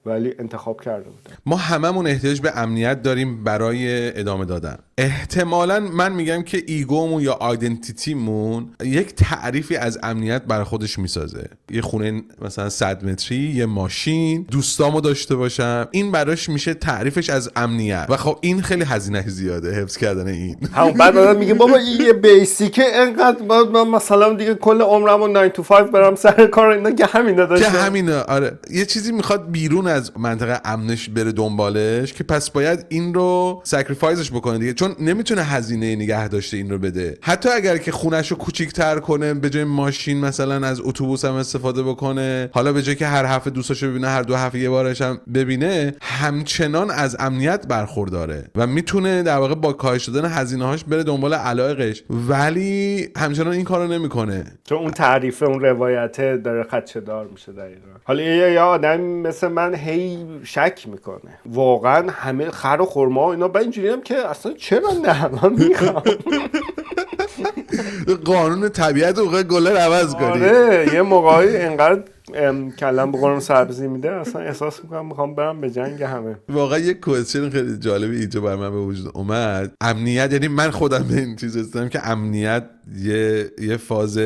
ولی انتخاب کرده بودن. ما هممون احتیاج به امنیت داریم برای ادامه دادن. احتمالاً من میگم که ایگومون یا آیدنتیتیمون یک تعریفی از امنیت برای خودش میسازه. یه خونه مثلا 100 متری، یه ماشین، دوستامو داشته باشم، این براش میشه تعریفش از امنیت. و خب این خیلی هزینه زیاده حفظ کردن این. همون بعد آدم میگه بابا این یه بیسیکه، اینقدر باید من مثلا دیگه کل عمرمو 9 to 5 برم سر کار، اینا که همینا داشته. که همینه. آره یه چیزی میخواد بیرون از منطقه امنش بره دنبالش که پس باید این رو سکریفایزش بکنه دیگه، چون نمیتونه هزینه نگه داشته این رو بده. حتی اگر که خونه‌شو کوچیک‌تر کنه، به جای ماشین مثلا از اتوبوس هم استفاده بکنه، حالا به جای که هر هفته دوستاشو ببینه هر 2 هفته یه بارش هم ببینه، همچنان از امنیت برخورداره و میتونه در واقع با کاهش دادن هزینه‌هاش بره دنبال علایقش، ولی همچنان این کارو نمیکنه چون اون تعریف اون روایته داره خدشه‌دار میشه. دقیقاً حالا یه آدم مثل من هی شک میکنه واقعا همه خر و خرما و اینا، با اینجوری هم که اصلا چرا نه، من میخوام قانون طبیعت و گله رو عوض کنی. آره یه موقعی اینقدر کلم به قرم سبزی میده اصلا احساس میکنم میخوام برم به جنگ همه. واقعا یک کوئسچن خیلی جالبی اینجا بر من به وجود اومد. امنیت، یعنی من خودم به این چیز رسیدم که امنیت یه فاز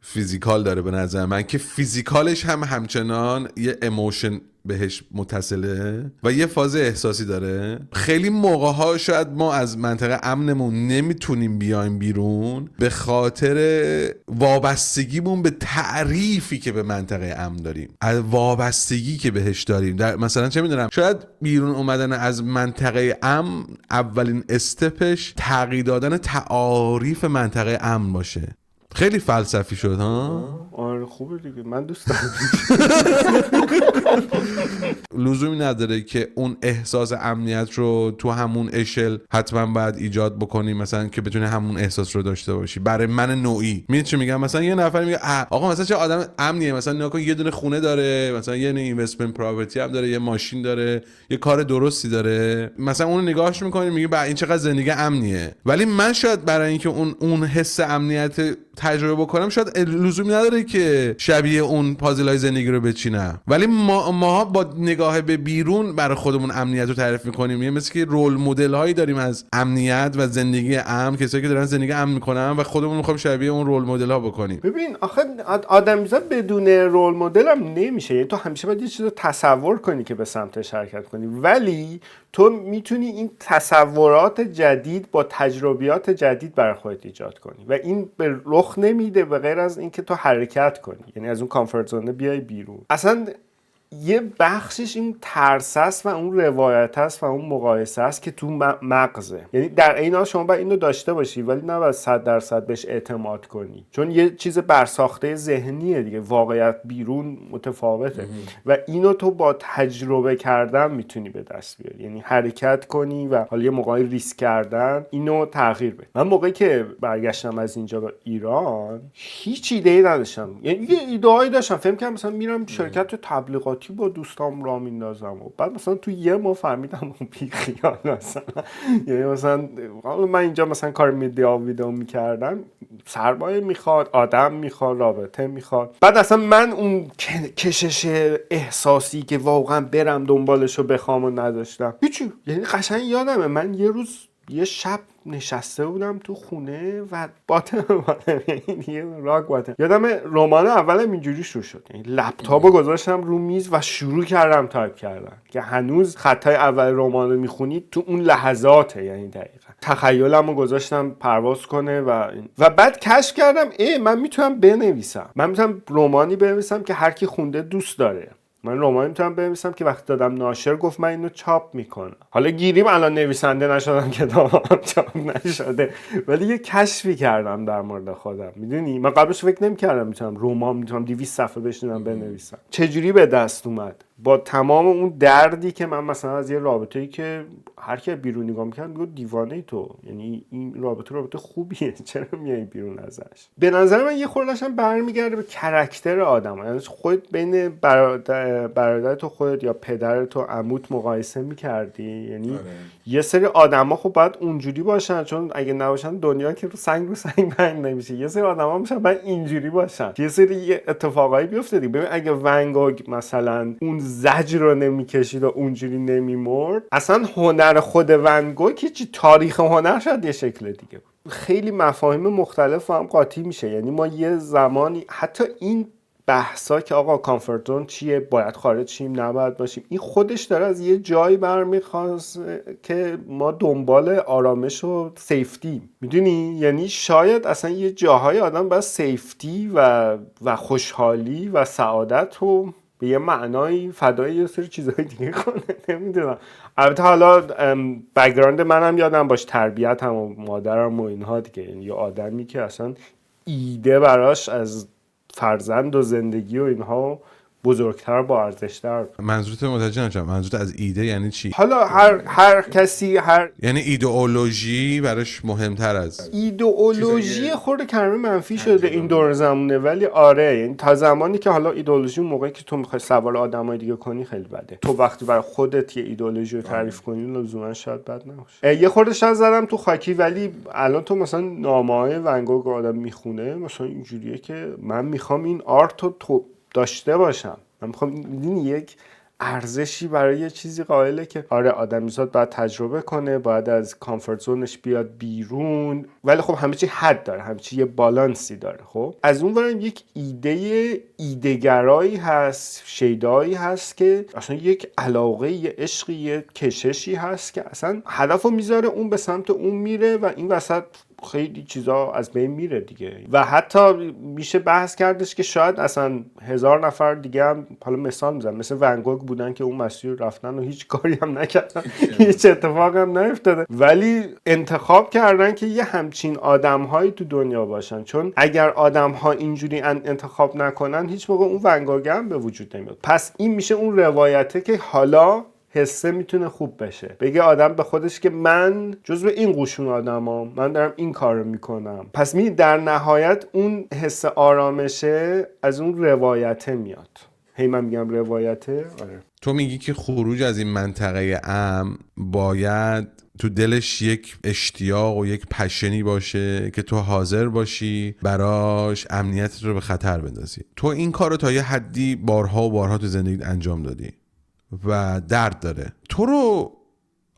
فیزیکال داره به نظر من، که فیزیکالش هم همچنان یه ایموشن بهش متصله و یه فاز احساسی داره. خیلی موقع‌ها شاید ما از منطقه امنمون نمیتونیم بیایم بیرون به خاطر وابستگیمون به تعریفی که به منطقه امن داریم، از وابستگی که بهش داریم. مثلا چه میدونم، شاید بیرون اومدن از منطقه امن اولین استپش تغییر دادن تعاریف منطقه امن باشه. خیلی فلسفی شد ها؟ آره خوبه دیگه، من دوست دارم. لزومی نداره که اون احساس امنیت رو تو همون اشل حتما باید ایجاد بکنی، مثلا که بتونی همون احساس رو داشته باشی. برای من نوعی میگه چی میگم، مثلا یه نفر میگه آقا مثلا چه آدم امنیه، مثلا نگاه کن یه دونه خونه داره، مثلا یه اینوستمنت پراپرتی هم داره، یه ماشین داره، یه کار درستی داره، مثلا اون نگاهش میکنی میگه این چقدر زندگی امنیه. ولی من شاید برای اینکه اون حس امنیت تجربه بکنم شاید لزومی نداره که شبیه اون پازلای زندگی رو بچینم، ولی ما با نگاه به بیرون برای خودمون امنیت رو تعریف میکنیم. یه مثل که رول مدل هایی داریم از امنیت و زندگی امن، کسایی که دارن زندگی امن میکنن و خودمون میخوایم شبیه اون رول مدل ها بکنیم. ببین آخه آدمیزاد بدون رول مدل هم نمیشه، یعنی تو همیشه باید یه چیز رو تصور کنی که به سمتش حرکت کنی، ولی تو میتونی این تصورات جدید با تجربیات جدید برای خودت ایجاد کنی و این به رخ نمیده به غیر از اینکه تو حرکت کنی، یعنی از اون کامفورت زون بیای بیرون. اصلا یه بخشش این ترس است و اون روایت است و اون مقایسه است که تو مغزه، یعنی در عین حال شما باید اینو داشته باشی ولی نباید 100% بهش اعتماد کنی، چون یه چیز برساخته ذهنیه دیگه، واقعیت بیرون متفاوته و اینو تو با تجربه کردن میتونی به دست بیاری، یعنی حرکت کنی و حالا یه موقعی ریسک کردن اینو تغییر بده. من موقعی که برگشتم از اینجا به ایران هیچ ایده‌ای نداشتم، یعنی یه ایده‌ای داشتم، فکر کردم مثلا میرم شرکت تبلیغات ارتباطی با دوستام راه میندازم و بعد مثلا تو یه ماه فهمیدم اون بی خیال مثلا، یعنی مثلا حالا من اینجا مثلا کار میدیا ویدیو میکردم، سرمایه میخواد، آدم میخواد، رابطه میخواد. بعد اصلا من اون کشش احساسی که واقعا برم دنبالشو بخوام و نداشتم هیچی. یعنی قشنگ یادمه من یه شب نشسته بودم تو خونه و باتم یه راک باتم، یادم رمان اولم اینجوری شروع شد، یعنی لپتاپو گذاشتم رو میز و شروع کردم تایپ کردن که هنوز خطای اول رمان رو میخونید تو اون لحظاته، یعنی دقیقا تخیلمو گذاشتم پرواز کنه و بعد کشف کردم من میتونم بنویسم، من میتونم رمانی بنویسم که هر کی خونده دوست داره. من رمانی میتونم بنویسم که وقتی دادم ناشر گفت من اینو چاپ میکنم. حالا گیریم الان نویسنده نشدم، کتابم چاپ نشده، ولی یه کشفی کردم در مورد خودم. میدونی من قبلش فکر نمیکردم میتونم 200 صفحه بشینم بنویسم. چجوری به دست اومد؟ با تمام اون دردی که من مثلا از یه رابطه‌ای که هر کی بیرون نگاه می‌کرد میگفت دیوانه ای تو، یعنی این رابطه خوبیه چرا میای بیرون ازش. به نظر من یه خورده‌اش هم برمیگرده به کاراکتر آدم‌ها، یعنی خودت بین برادر تو خودت یا پدر تو عموت مقایسه می‌کردی، یعنی یه سری آدم‌ها خب باید اونجوری باشن، چون اگه نباشن دنیا که رو سنگ بند نمیشه. یه سری آدم‌ها میشن باید اینجوری باشن، یه سری اتفاقایی بیفته دیگه. ببین اگه ون گوگ مثلا اون زجر رو نمیکشید و اونجوری نمیمرد، اصلا هنر خود ون گوگ چی، تاریخ هنر شاید یه شکل دیگه بود. خیلی مفاهیم مختلف هم قاطی میشه. یعنی ما یه زمانی حتی این بحثا که آقا کامفورت زون چیه، باید خارج شیم نباید باشیم، این خودش داره از یه جایی برمیخواست که ما دنبال آرامش و سیفتی، میدونی؟ یعنی شاید اصلا یه جاهای آدم باید سیفتی و خوشحالی و سعادت رو به یه معنای فدای یه سری چیزهای دیگه کنه. نمیدونم. البته حالا بک‌گراند منم یادم باش، تربیتم و مادرم و اینها دیگه، یعنی یه آدمی که اصلا ایده براش از فرزند و زندگی و اینها بزرگتر با ارزشتر. منظورت متوجه نشدم. منظورت از ایده یعنی چی؟ حالا هر کسی یعنی ایدئولوژی براش مهمتر از ایدئولوژی خورده کلمه منفی شده این دور زمونه، ولی آره، یعنی تا زمانی که حالا ایدئولوژی اون موقعی که تو میخوای سوار آدمای دیگه کنی خیلی بده. تو وقتی برای خودت یه ایدئولوژی رو تعریف کنی لزوما شاید بد نباشه. یه خورده شاید زدم تو خاکی، ولی الان تو مثلا نامه‌های ون گوگ آدم میخونه مثلا اینجوریه که من میخوام این آرت رو تو داشته باشم، من میخوام یک ارزشی برای یه چیزی قائله که آره آدمیزاد باید تجربه کنه، باید از کامفورت زونش بیاد بیرون، ولی خب همه چی حد داره، همه چی یه بالانسی داره. خب از اون ورم یک ایده‌گرایی هست، شیدایی هست که اصلا یک علاقه، یه عشقی، یه کششی هست که اصلا هدفو میذاره اون به سمت اون میره و این وسط خیلی چیزا از بین میره دیگه. و حتی میشه بحث کردش که شاید اصلا 1000 نفر دیگه هم، حالا مثال میزنم، مثل ون گوگ بودن که اون مسیر رفتن و هیچ کاری هم نکردن، هیچ اتفاقی هم نیفتاده، ولی انتخاب کردن که یه همچین آدم‌هایی تو دنیا باشن، چون اگر آدم‌ها اینجوری انتخاب نکنن هیچ موقع اون ون گوگ هم به وجود نمیاد. پس این میشه اون روایته که حالا حسه میتونه خوب بشه، بگه آدم به خودش که من جزو این قشون آدمام، من دارم این کار رو میکنم. پس در نهایت اون حس آرامشه از اون روایته میاد. من میگم روایته. آره. تو میگی که خروج از این منطقه امن باید تو دلش یک اشتیاق و یک پشنی باشه که تو حاضر باشی براش امنیتت رو به خطر بندازی. تو این کار رو تا یه حدی بارها و بارها تو زندگیت انجام دادی و درد داره. تو رو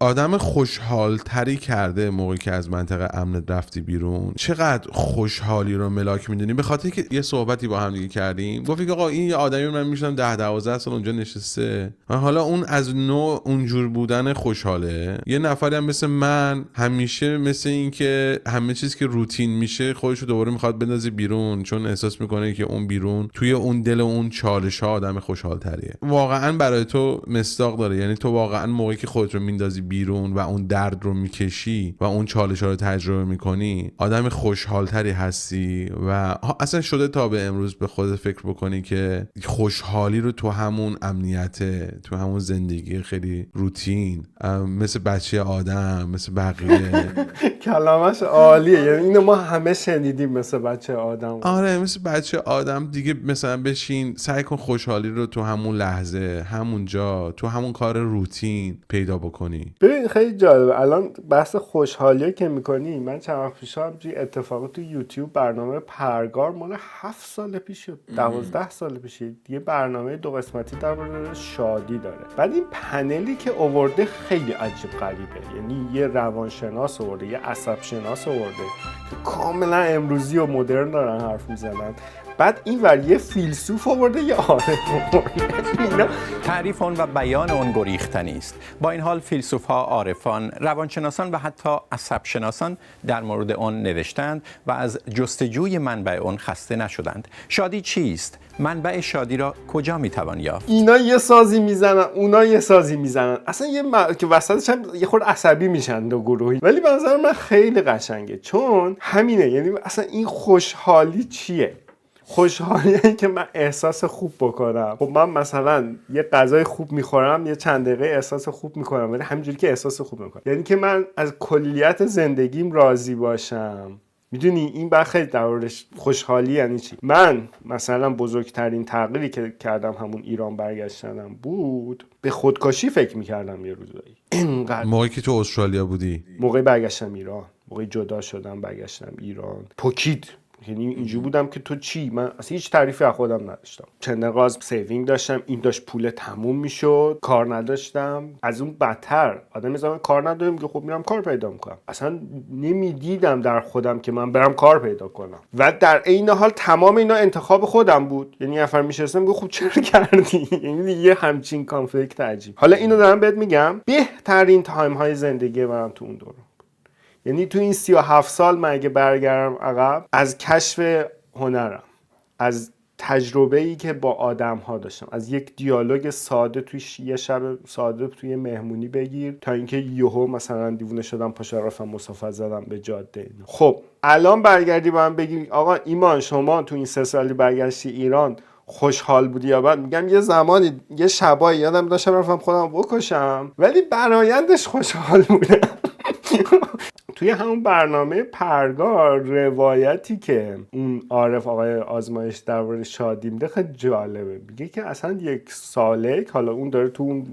آدم خوشحال تری کرده موقعی که از منطقه امنت رفتی بیرون؟ چقدر خوشحالی رو ملاک میدونی؟ به خاطر که یه صحبتی با هم دیگه کردیم، گفتی که آقا این یه آدمی من میشنم 10-12 سال اونجا نشسته، حالا اون از نوع اونجور بودن خوشحاله. یه نفری هم مثل من همیشه مثل این که همه چیز که روتین میشه خودشو دوباره میخواد بندازه بیرون، چون احساس میکنه که اون بیرون توی اون دل اون چالش ها آدم خوشحال تریه. واقعا برای تو مصداق داره؟ یعنی تو واقعا موقعی که خودت رو میندازی بیرون و اون درد رو میکشی و اون چالش ها رو تجربه میکنی، آدم خوشحالتری هستی. و اصلا شده تا به امروز به خودت فکر بکنی که خوشحالی رو تو همون امنیته، تو همون زندگی خیلی روتین، مثل بچه آدم، مثل بقیه. کلامش عالیه، یعنی اینو ما همه شنیدیم، مثل بچه آدم. آره مثل بچه آدم دیگه. مثلا بشین سعی کن خوشحالی رو تو همون لحظه، همون جا، تو همون کار روتین پیدا بکنی. ببین خیلی جالبه الان بحث خوشحالی که میکنی. من چند وقت پیش همجوری اتفاقی تو یوتیوب برنامه پرگار مال 7 سال پیش، 12 سال پیش، یه برنامه 2 قسمتی در مورد شادی داره. بعد این پنلی که آورده خیلی عجیب غریبه، یعنی یه روانشناس آورده، یه عصب شناس آورده که کاملا امروزی و مدرن دارن حرف میزنن. بعد این ور یه فیلسوف آورده، یه عارف آورده. تعریف آن و بیان آن گریختنی است. با این حال فیلسوف‌ها، عارفان، روانشناسان و حتی عصب‌شناسان در مورد آن نوشتند و از جستجوی منبع آن خسته نشدند. شادی چیست؟ منبع شادی را کجا میتوان یافت؟ اینا یه سازی میزنن، اونا یه سازی میزنن، اصلا که وسطش هم یه خورده عصبی میشن دو گروهی. ولی به نظر من خیلی قشنگه، چون همینه. یعنی اصلا این خوشحالی چیه؟ خوشحالی که من احساس خوب بکنم. خب من مثلا یه غذای خوب میخورم، یه چند دقیقه احساس خوب میکنم، ولی همینجوری که احساس خوب میکنم، یعنی که من از کلیت زندگیم راضی باشم. میدونی این خیلی در موردش خوشحالی یعنی چی؟ من مثلا بزرگترین تغییری که کردم همون ایران برگشتنم بود. به خودکشی فکر میکردم یه روزایی. اینقدر موقعی که تو استرالیا بودی؟ موقعی برگشتم ایران، موقعی جدا شدم برگشتم ایران، پوکید. یعنی اینجوری بودم که تو چی؟ من اصلا هیچ تعریفی از خودم نداشتم. چندقاز سیوینگ داشتم، این داشت پول تموم میشد، کار نداشتم. از اون بدتر آدم زمان کار ندارم که خب میرم کار پیدا میکنم. اصلا نمیدیدم در خودم که من برم کار پیدا کنم. و در عین حال تمام اینا انتخاب خودم بود. یعنی نفر میشستم میگه خب چرا کردی؟ یعنی یه همچین کانفلیکت عجیب. حالا اینو دارم بهت میگم، بهترین تایم های زندگی من تو اون دوره. یعنی تو این 37 سال من اگه برگردم عقب، از کشف هنرم، از تجربه‌ای که با آدم‌ها داشتم، از یک دیالوگ ساده توی یه شب ساده توی مهمونی بگیر تا اینکه یهو مثلا دیوونه شدم پاشو رفتم مسافرت زدم به جاده اینا. خب الان برگردی با من بگی آقا ایمان شما تو این 3 سالی برگشتی ایران خوشحال بودی یا بعد؟ میگم یه زمانی یه شبایی یادم داشتم رفتم خودم بکشم، ولی برایندش خوشحال بودم. توی همون برنامه پرگار روایتی که اون عارف آقای آزمایش درباره شادی میده خیلی جالبه. میگه که اصلا یک سالک، حالا اون داره تو اون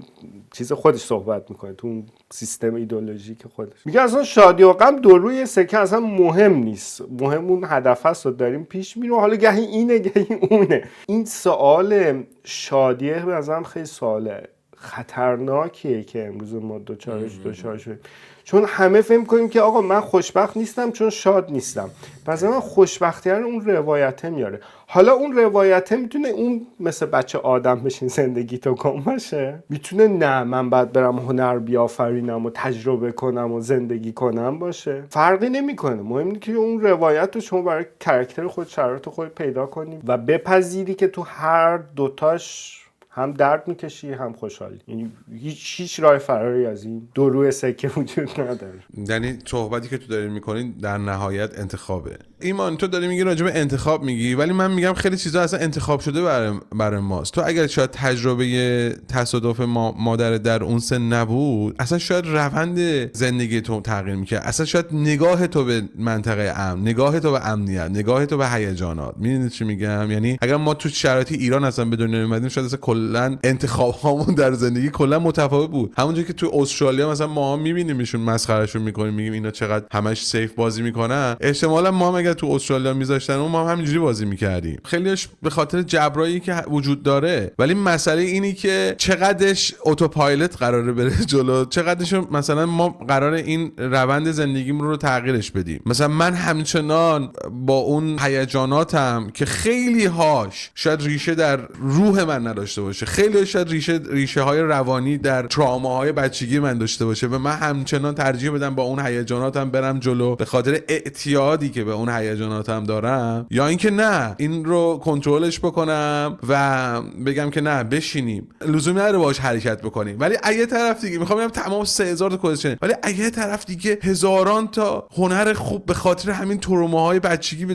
چیز خودش صحبت میکنه، تو اون سیستم ایدئولوژیک خودش، میگه اصلا شادی و غم دو روی سکه اصلا مهم نیست، مهم اون هدف هست و داریم پیش میریم، حالا گهی اینه گهی اونه. این سوال شادیه به نظرم خیلی سواله خطرناکیه که امروز ما دوچار شدیم، چون همه فهم کنیم که آقا من خوشبخت نیستم چون شاد نیستم. پس من خوشبختی رو اون روایته میاره. حالا اون روایته میتونه اون مثل بچه آدم بشین زندگی تو کن باشه، میتونه نه من باید برم هنر بیافرینم و تجربه کنم و زندگی کنم باشه، فرقی نمیکنه. مهم اینه که اون روایت رو شما برای کاراکتر خود، شرایط خود پیدا کنی و بپذیری که تو هر دوتاش هم درد میکشی هم خوشحالی. یعنی هیچ راه فراری از این دو روی سکه وجود نداره. یعنی صحبتی که تو داری میکنی در نهایت انتخابه. ایمان تو داری میگی راجع به انتخاب میگی، ولی من میگم خیلی چیزا اصلا انتخاب شده برای ماست. تو اگر شاید تجربه تصادف مادر در اون سن نبود، اصلا شاید روند زندگی تو تغییر میکرد، اصلا شاید نگاه تو به منطقه امن، نگاه تو به امنیت، نگاه تو به هیجانات. میدونی چی میگم؟ یعنی اگر ما تو شرایط ایران اصلا به دنیا اومدیم، شاید اصلا کلا انتخاب هامون در زندگی کلا متفاوت بود. همونجوری که تو استرالیا مثلا ما میبینیمشون مسخرهشون میکنیم، میگیم اینا چقدر همش سیف بازی میکنن، احتمالاً ما هم اگر تو استرالیا میذاشتن ما هم همینجوری بازی میکردیم. خیلیش به خاطر جبرایی که وجود داره، ولی مسئله اینی که چقدرش اتوپایلوت قراره بره جلو، چقدرش مثلا ما قراره این روند زندگیمون رو تغییرش بدیم. مثلا من همچنان با اون هیجاناتم که خیلی هاش شاید ریشه در روح من نداشته باشه، خیلی شاید ریشه های روانی در تراماهای بچگی من داشته باشه و من همچنان ترجیح بدم با اون هیجاناتم برم جلو به خاطر اعتیادی که به اون هیجاناتم دارم، یا اینکه نه این رو کنترلش بکنم و بگم که نه بشینیم، لزومی نداره باهاش حرکت بکنیم. ولی اگه طرف دیگه میخوام بگم تمام 3000 تا کوشن، ولی اگه طرف دیگه هزاران تا هنر خوب به خاطر همین تروماهای بچگی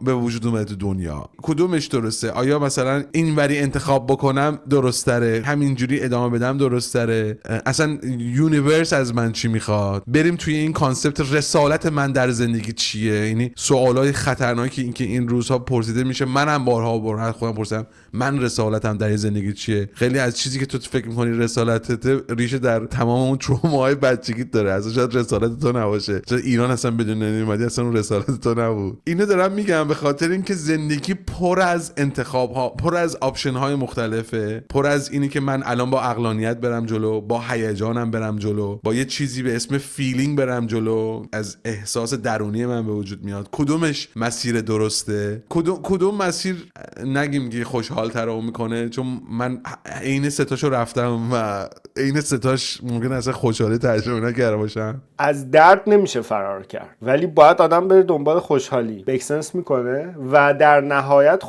به وجود اومده تو دنیا، کدومش درسته؟ آیا مثلا اینوری انتخاب بکنم درست تره، همینجوری ادامه بدم درست تره؟ اصلا یونیورس از من چی میخواد؟ بریم توی این کانسپت رسالت من در زندگی چیه؟ یعنی سوالای خطرناکی این که این روزها پرسیده میشه، منم بارها خودم پرسیدم من رسالتم در زندگی چیه؟ خیلی از چیزی که تو فکر می‌کنی رسالتت ریشه در تمام اون تروماهای بچگیت داره، اصلا شاید رسالت تو نباشه، چون ایران اصلا بدون نمی‌اومدی اصلا اون رسالت تو نبود. اینو دارم میگم به خاطر اینکه زندگی پر از انتخاب‌ها، پر از آپشن‌های مختلفه، پر از اینی که من الان با عقلانیت برم جلو، با هیجانم برم جلو، با یه چیزی به اسم فیلینگ برم جلو، از احساس درونی من به وجود میاد. کدومش مسیر درسته؟ کدوم مسیر نگیم که خوشحال‌تر میکنه؟ چون من عین ستاشو رفتم و عین ستاش ممکن اصلا خوشحالی تجربه نکرده باشم. از درد نمیشه فرار کرد، ولی باید آدم بره دنبال خوشحالی. بیکسنس میکنه و در نهایت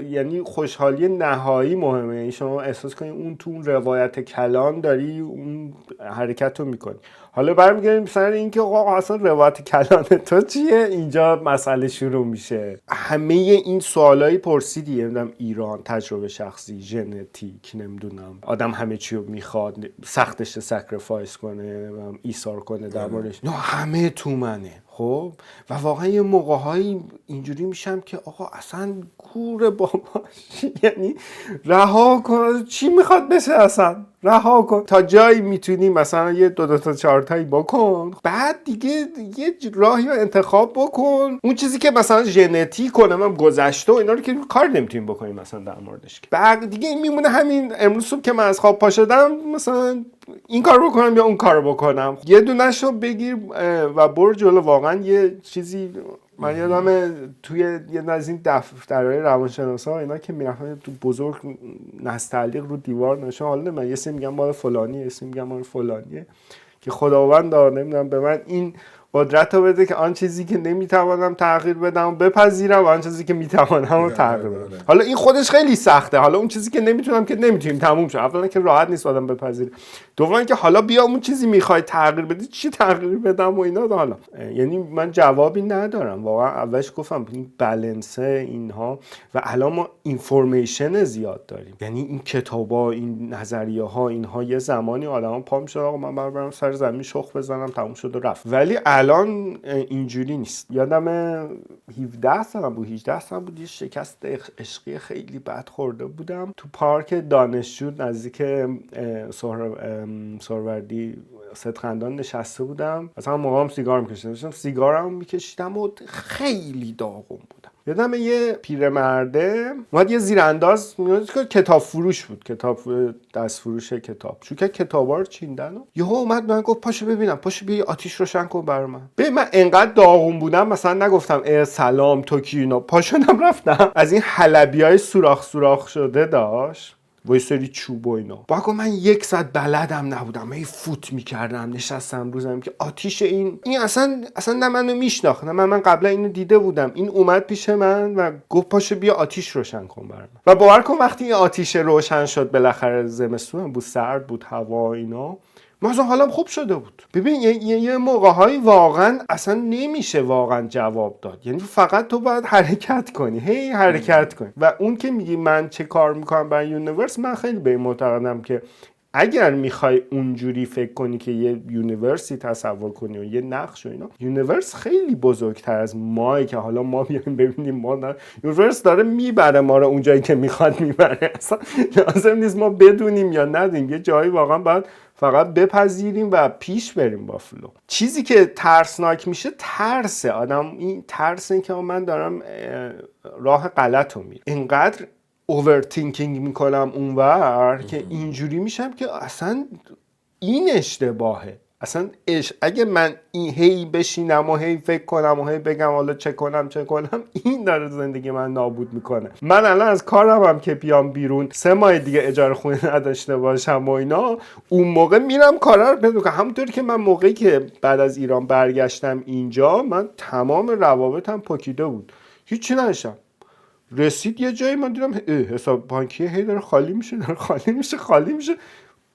یعنی خوشحالی نهایی مهمه. یعنی شما احساس کنی اون تو اون روایت کلان داری اون حرکت رو میکنی. حالا برمیگردیم مثلا اینکه آقا اصلا روایت کلان تو چیه؟ اینجا مسئله شروع میشه. همه این سوالایی پرسیدی، نمیدونم ایران، تجربه شخصی، ژنتیک، نمیدونم آدم همه چی رو میخواد، سختش ساکریفایس کنه، ایثار کنه در موردش، نه همه تو منه. خب و واقعا یه موقع‌هایی اینجوری میشم که آقا اصلا گور باباش، یعنی رها کن، چی میخواد بشه اصلا، رها کن تا جایی میتونی، مثلا یه 2 تا 4 تایی بکن، بعد دیگه یه راهی رو انتخاب بکن. اون چیزی که مثلا ژنتیک کنم هم گذشته و اینا رو که کار نمیتونیم بکنیم مثلا در موردش، بعد دیگه میمونه همین امروز صبح که من از خواب پا شدم مثلا این کار بکنم یا اون کار بکنم، یه دونه‌شو بگیر و برو جلو. واقعا یه چیزی من یادمه توی یه از این دفترهای روانشناسا اینا که میرفتن تو بزرگ نستعلیق رو دیوار نشون، حالا من یه سری میگم مال فلانی، یه سری میگم مال فلانیه، که خداوند نمیدونم به من این قدرت رو بده که آن چیزی که نمیتوانم تغییر بدم بپذیرم و آن چیزی که میتوانم رو تغییر بدم. حالا این خودش خیلی سخته، حالا اون چیزی که نمیتونم که نمیتونیم تموم شه، اولا که راحت نیست آدم بپذیره، دوما که حالا بیا اون چیزی میخوای تغییر بدی چی تغییر بدم و اینا. حالا یعنی من جوابی ندارم واقعا. اولش گفتم این بالانسه اینها و الان ما اینفورمیشن زیاد داریم، یعنی این کتابا، این نظریه ها، اینها یه زمانی آدما پا میشد آقا من برم سر زمین شخ بزنم تموم شد و رفت، ولی الان اینجوری نیست. یادم 17 سالم بود 18 سالم بود یه شکست عشقی خیلی بد خورده بودم تو پارک دانشجو نزدیک سهروردی صدخندان نشسته بودم. مثلا موقعم سیگار میکشیدم، سیگارم میکشیدم و خیلی داغون بودم. یادم یه پیرمرده اومد یه زیرانداز کتاب فروش بود، کتاب دست فروش کتاب، چون که کتابا رو چیندن و یهو اومد من گفت پاشو ببینم، پاشو بیا آتیش روشن کن برام. من انقدر داغون بودم مثلا نگفتم سلام تو کی اینا، پاشونم رفتم. از این حلبیای سوراخ شده داشت و یه سری چوب و اینا. باید من 1 ساعت بلدم نبودم، من فوت میکردم، نشستم روزم که آتیش این اصلا نه منو میشناخت، نه من قبلا اینو دیده بودم. این اومد پیش من و گفت پاشو بیا آتیش روشن کن برام. و باور کن وقتی این آتیش روشن شد، بالاخره زمستون بود، سرد بود هوا اینا، مثلا حالم خوب شده بود. ببین یه موقع‌هایی واقعا اصلا نمیشه واقعا جواب داد، یعنی فقط تو باید حرکت کنی، حرکت کنی. و اون که میگی من چه کار میکنم برای یونیورس، من خیلی به این معتقدم که اگر میخوای اونجوری فکر کنی که یه یونیورسی تصور کنی و یه نقش و اینا، یونیورس خیلی بزرگتر از مایی که حالا ما بیایم ببینیم. ما یونیورس داره میبره ما رو اونجایی که میخواد میبره، اصلا لازم نیست ما بدونیم یا ندونیم. یه جایی واقعا باید فقط بپذیریم و پیش بریم با فلو. چیزی که ترسناک میشه ترسه آدم، این ترس این که من دارم راه غلط رو میرم، اینقدر اوورتینکینگ میکنم اونور که اینجوری میشم که اصلا این اشتباهه، اصلا اگه من این هی بشینم و هی فکر کنم و هی بگم حالا چه کنم این داره زندگی من نابود میکنه. من الان از کارم هم که بیام بیرون 3 ماه دیگه اجاره خونه نداشته باشم و اینا، اون موقع میرم کارا رو پیدا کنم. همونطوری که من موقعی که بعد از ایران برگشتم اینجا، من تمام روابطم پکیده بود، هیچی نداشتم. رسید یه جایی من دیدم حساب بانکی هی داره خالی میشه.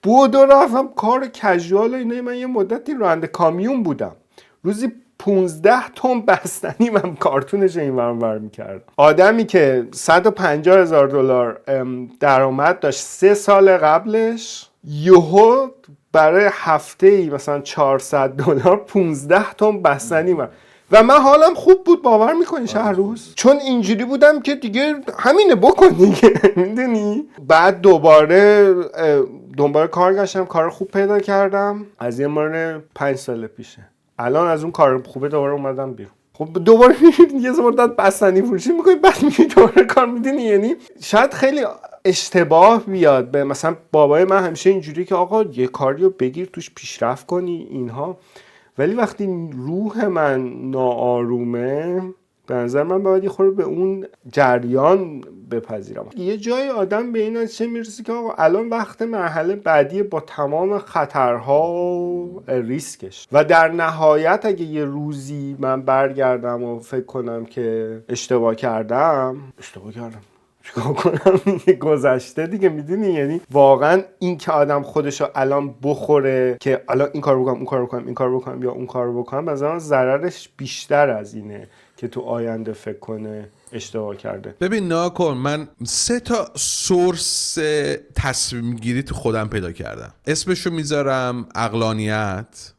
بود و رفتم کار کژوال و اینا. من یه مدتی راننده کامیون بودم، روزی 15 تن بستنی من کارتونش این ور میکردم. آدمی که $150,000 درآمد داشت 3 سال قبلش، یهو برای هفته‌ای مثلا $400 15 تن بستنی و من حالم خوب بود. باور میکنی شهروز؟ چون اینجوری بودم که دیگه همینه بکن دیگه، میدونی. بعد دوباره کار گشتم، کار خوب پیدا کردم. از یه مورد 5 سال پیشه. الان از اون کار خوبه دوباره اومدم بیرون. خب دوباره یه مدت بستنی فروشی میکنی، بعد میگی دوباره کار، میدونی. یعنی شاید خیلی اشتباه بیاد به مثلا بابای من همیشه اینجوری که آقا یه کاریو بگیر توش پیشرفت کنی اینها، ولی وقتی روح من ناآرومه به نظر من باید یه خورده به اون جریان بپذیرم. یه جای آدم به این چه میرسه که آقا الان وقت مرحله بعدی با تمام خطرها و ریسکش، و در نهایت اگه یه روزی من برگردم و فکر کنم که اشتباه کردم چیکار کنم؟ گذشته دیگه، میدونی. یعنی واقعا این که آدم خودشو الان بخوره که الان این کار بکنم، اون کار بکنم، این کار بکنم یا اون کار بکنم، مثلا ضررش بیشتر از اینه که تو آینده فکر کنه اشتباه کرده. ببین ناکن، من 3 سورس تصمیم گیری تو خودم پیدا کردم. اسمشو میذارم عقلانیت،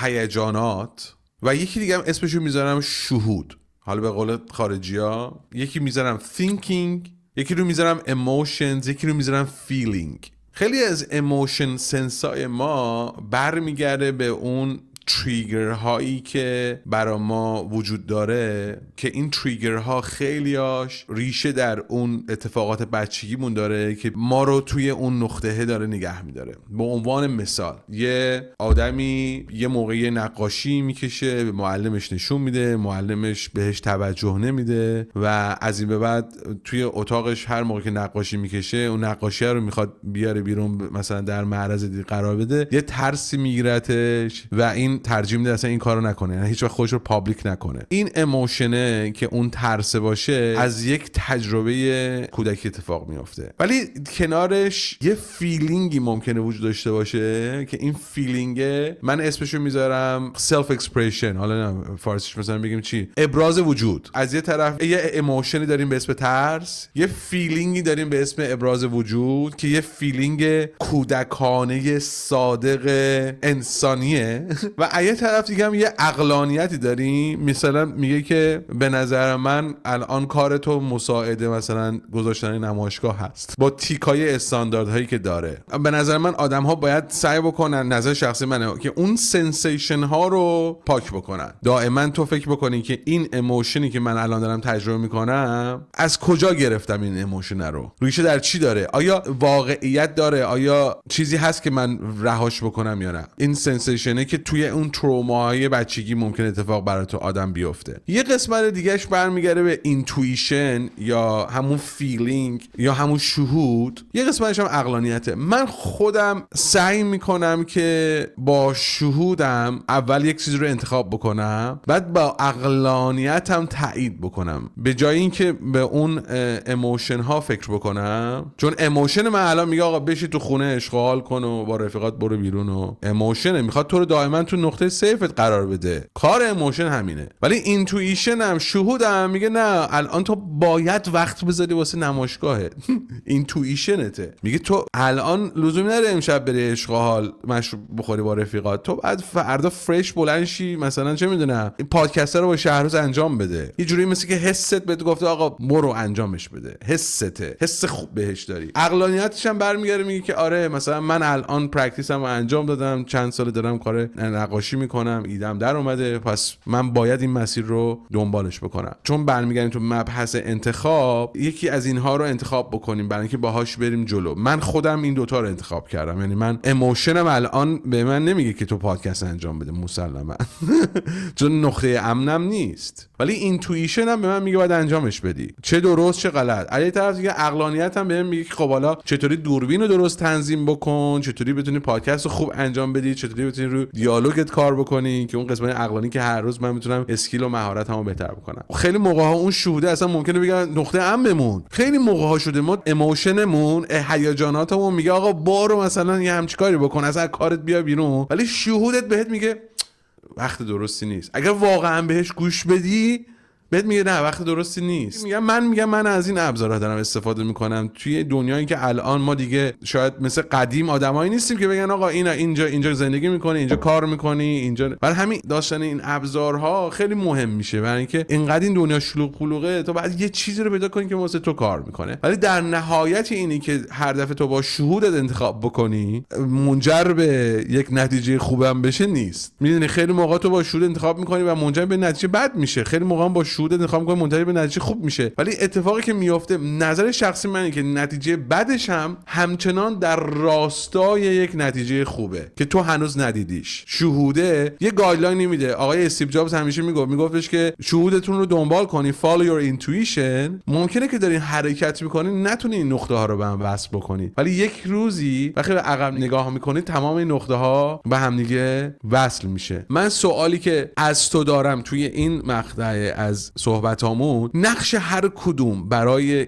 هیجانات، و یکی دیگه هم اسمشو میذارم شهود. حالا به قول خارجی‌ها یکی میذارم thinking، یکی رو میذارم emotions، یکی رو میذارم feeling. خیلی از emotion سنسای ما برمیگرده به اون تریگرهایی که برا ما وجود داره، که این تریگرها خیلیاش ریشه در اون اتفاقات بچگیمون داره که ما رو توی اون نقطه داره نگه میداره. به عنوان مثال، یه آدمی یه موقعی نقاشی میکشه، به معلمش نشون میده، معلمش بهش توجه نمیده و از این به بعد توی اتاقش هر موقع که نقاشی میکشه اون نقاشی رو میخواد بیاره بیرون، مثلا در معرض دید قرار بده، یه ترسی میگیرتش و این ترجیح میده اصلا این کارو نکنه، یعنی هیچ وقت خودش رو پابلیک نکنه. این اموشنه که اون ترس باشه از یک تجربه کودکی اتفاق میفته، ولی کنارش یه فیلینگی ممکنه وجود داشته باشه که این فیلینگه من اسمشو میذارم سلف اکسپرشن. حالا فارسیش مثلا بگیم چی؟ ابراز وجود. از یه طرف یه اموشنی داریم به اسم ترس، یه فیلینگی داریم به اسم ابراز وجود که یه فیلینگ کودکانه صادق انسانیه و یه طرف دیگه هم یه عقلانیتی داریم. مثلا میگه که به نظر من الان کار تو مساعده مثلا گذاشتن نمایشگاه هست با تیکای استانداردهایی که داره. به نظر من آدم ها باید سعی بکنن، نظر شخصی منه، که اون سنسیشن ها رو پاک بکنن. دائما تو فکر بکنی که این اموشنی که من الان دارم تجربه میکنم از کجا گرفتم این اموشن رو، ریشه در چی داره، آیا واقعیت داره، آیا چیزی هست که من رهاش بکنم یا نه. این سنسیشنه که توی اون تروماهای بچگی ممکن اتفاق برای تو آدم بیفته. یه قسمت دیگهش برمیگره به اینتویشن یا همون فیلینگ یا همون شهود. یه قسمتش هم عقلانیته. من خودم سعی میکنم که با شهودم اول یک چیز رو انتخاب بکنم، بعد با عقلانیتم تایید بکنم، به جای اینکه به اون اموشن ها فکر بکنم. چون اموشن من الان میگه آقا بشی تو خونه اشغال کن و با رفیقات برو بیرون، و اموشن میخواد تو رو دائما تو نقطه سیفت قرار بده. کار اموشن همینه. ولی اینتویشن هم، شهودم میگه نه الان تو باید وقت بذاری واسه نمایشگاهت. اینتویشنته میگه تو الان لزومی نداره امشب بری اشغال مشروب بخوری با رفیقات، تو بعد فردا فرش بلند شی مثلا چه میدونم این پادکست رو با شهروز انجام بده. یه جوری مثل که حست بهت گفته آقا برو انجامش بده، حسته، حس خوب بهش داری. عقلانیتش هم برمیگره میگه که آره مثلا من الان پرکتیسمو انجام دادم، چند سال دارم کار نقاشی میکنم، ایدم در اومده، پس من باید این مسیر رو دنبالش بکنم. چون برمیگردیم تو مبحث انتخاب، یکی از اینها رو انتخاب بکنیم برای اینکه باهاش بریم جلو. من خودم این دوتا رو انتخاب کردم، یعنی من ایموشنم الان به من نمیگه که تو پادکست انجام بده مسلما چون نقطه امنم نیست، ولی اینتویشنم به من میگه باید انجامش بدی، چه درست چه غلط. علی طرف دیگه عقلانیتم بهم میگه که خب حالا چطوری دوربین رو درست تنظیم بکن، چطوری بتونی پادکست رو خوب انجام بدی، چطوری بتونی رو دیالوگت کار بکنی، که اون قسمت عقلانی که هر روز من میتونم اسکیل و مهارتمو بهتر بکنم. خیلی موقع ها اون شهوده اصلا ممکنه بگن نقطه امنمون، خیلی موقع ها شده ما ایموشنمون، هیجاناتمون میگه آقا برو مثلا یه همچین کاری بکن، اصلا کارت بیا بیرون، ولی شهودت بهت میگه وقت درستی نیست. اگر واقعا بهش گوش بدی بهت میگه نه وقت درستی نیست. میگم من از این ابزارها دارم استفاده میکنم توی دنیایی که الان ما دیگه شاید مثل قدیم آدمایی نیستیم که بگن آقا اینجا زندگی میکنی، اینجا کار میکنی، اینجا. برای همین داشتن این ابزارها خیلی مهم میشه، برای اینکه اینقدر این دنیا شلوغ پلوغه تو بعد یه چیزی رو پیدا کنی که واسه تو کار میکنه. ولی در نهایت اینی که هر دفعه تو با شهودت انتخاب بکنی منجر به یک نتیجه خوبم بشه نیست. میدونی خیلی موقع تو با شهود انتخاب میکنی و منجر به نتیجه بد میشه، خیلی موقع با شهود انتخاب میکنی منتهی به نتیجه خوب میشه. ولی اتفاقی که میفته، نظر شخصی منه که نتیجه بعدش هم همچنان در راستای یک نتیجه خوبه که تو هنوز ندیدیش. شهوده یه گایدلاین میده. آقای استیو جابز همیشه میگفتش که شهودتون رو دنبال کنی، follow your intuition. ممکنه که دارین حرکت میکنین نتونی این نقطه ها رو به هم وصل بکنی، ولی یک روزی وقتی به عقب نگاه میکنی تمام این نقطه ها به هم دیگه وصل میشه. من سوالی که از تو دارم توی این مقطع از صحبتامون، نقش هر کدوم برای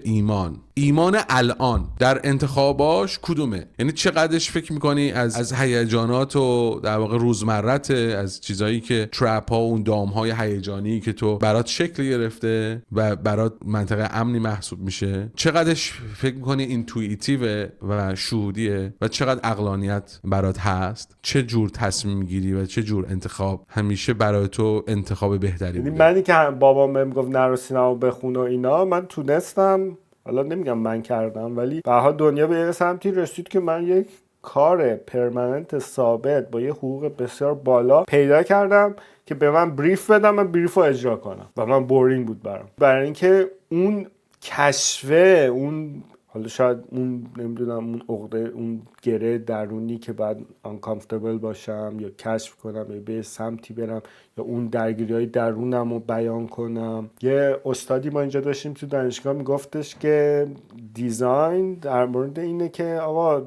ایمان الان در انتخاباش کدومه؟ یعنی چقدرش فکر میکنی از هیجانات و در واقع روزمرت، از چیزایی که ترپ ها و اون دام های هیجانی که تو برات شکل گرفته و برات منطقه امنی محسوب میشه، چقدرش فکر میکنی اینتویتیو و شهودیه و چقدر عقلانیت برات هست؟ چه جور تصمیم میگیری و چه جور انتخاب همیشه برای تو انتخاب بهتری بوده؟ منی که بابام بهم گفت نرو سینما بخون و اینا، من تونستم، حالا نمیگم من کردم، ولی به هر حال دنیا به یه سمتی رسید که من یک کار پرمننت ثابت با یه حقوق بسیار بالا پیدا کردم که به من بریف بدم، من بریف رو اجرا کنم و من بورینگ بود برای اینکه اون کشفه، اون حالا شاید اون نمیدونم اون عقده، اون گره درونی که بعد uncomfortable باشم یا کشف کنم یا به سمتی برم یا اون درگیری‌های درونم رو بیان کنم. یه استادی ما اینجا داشتیم تو دانشگاه میگفتش که دیزاین در مورد اینه که آقا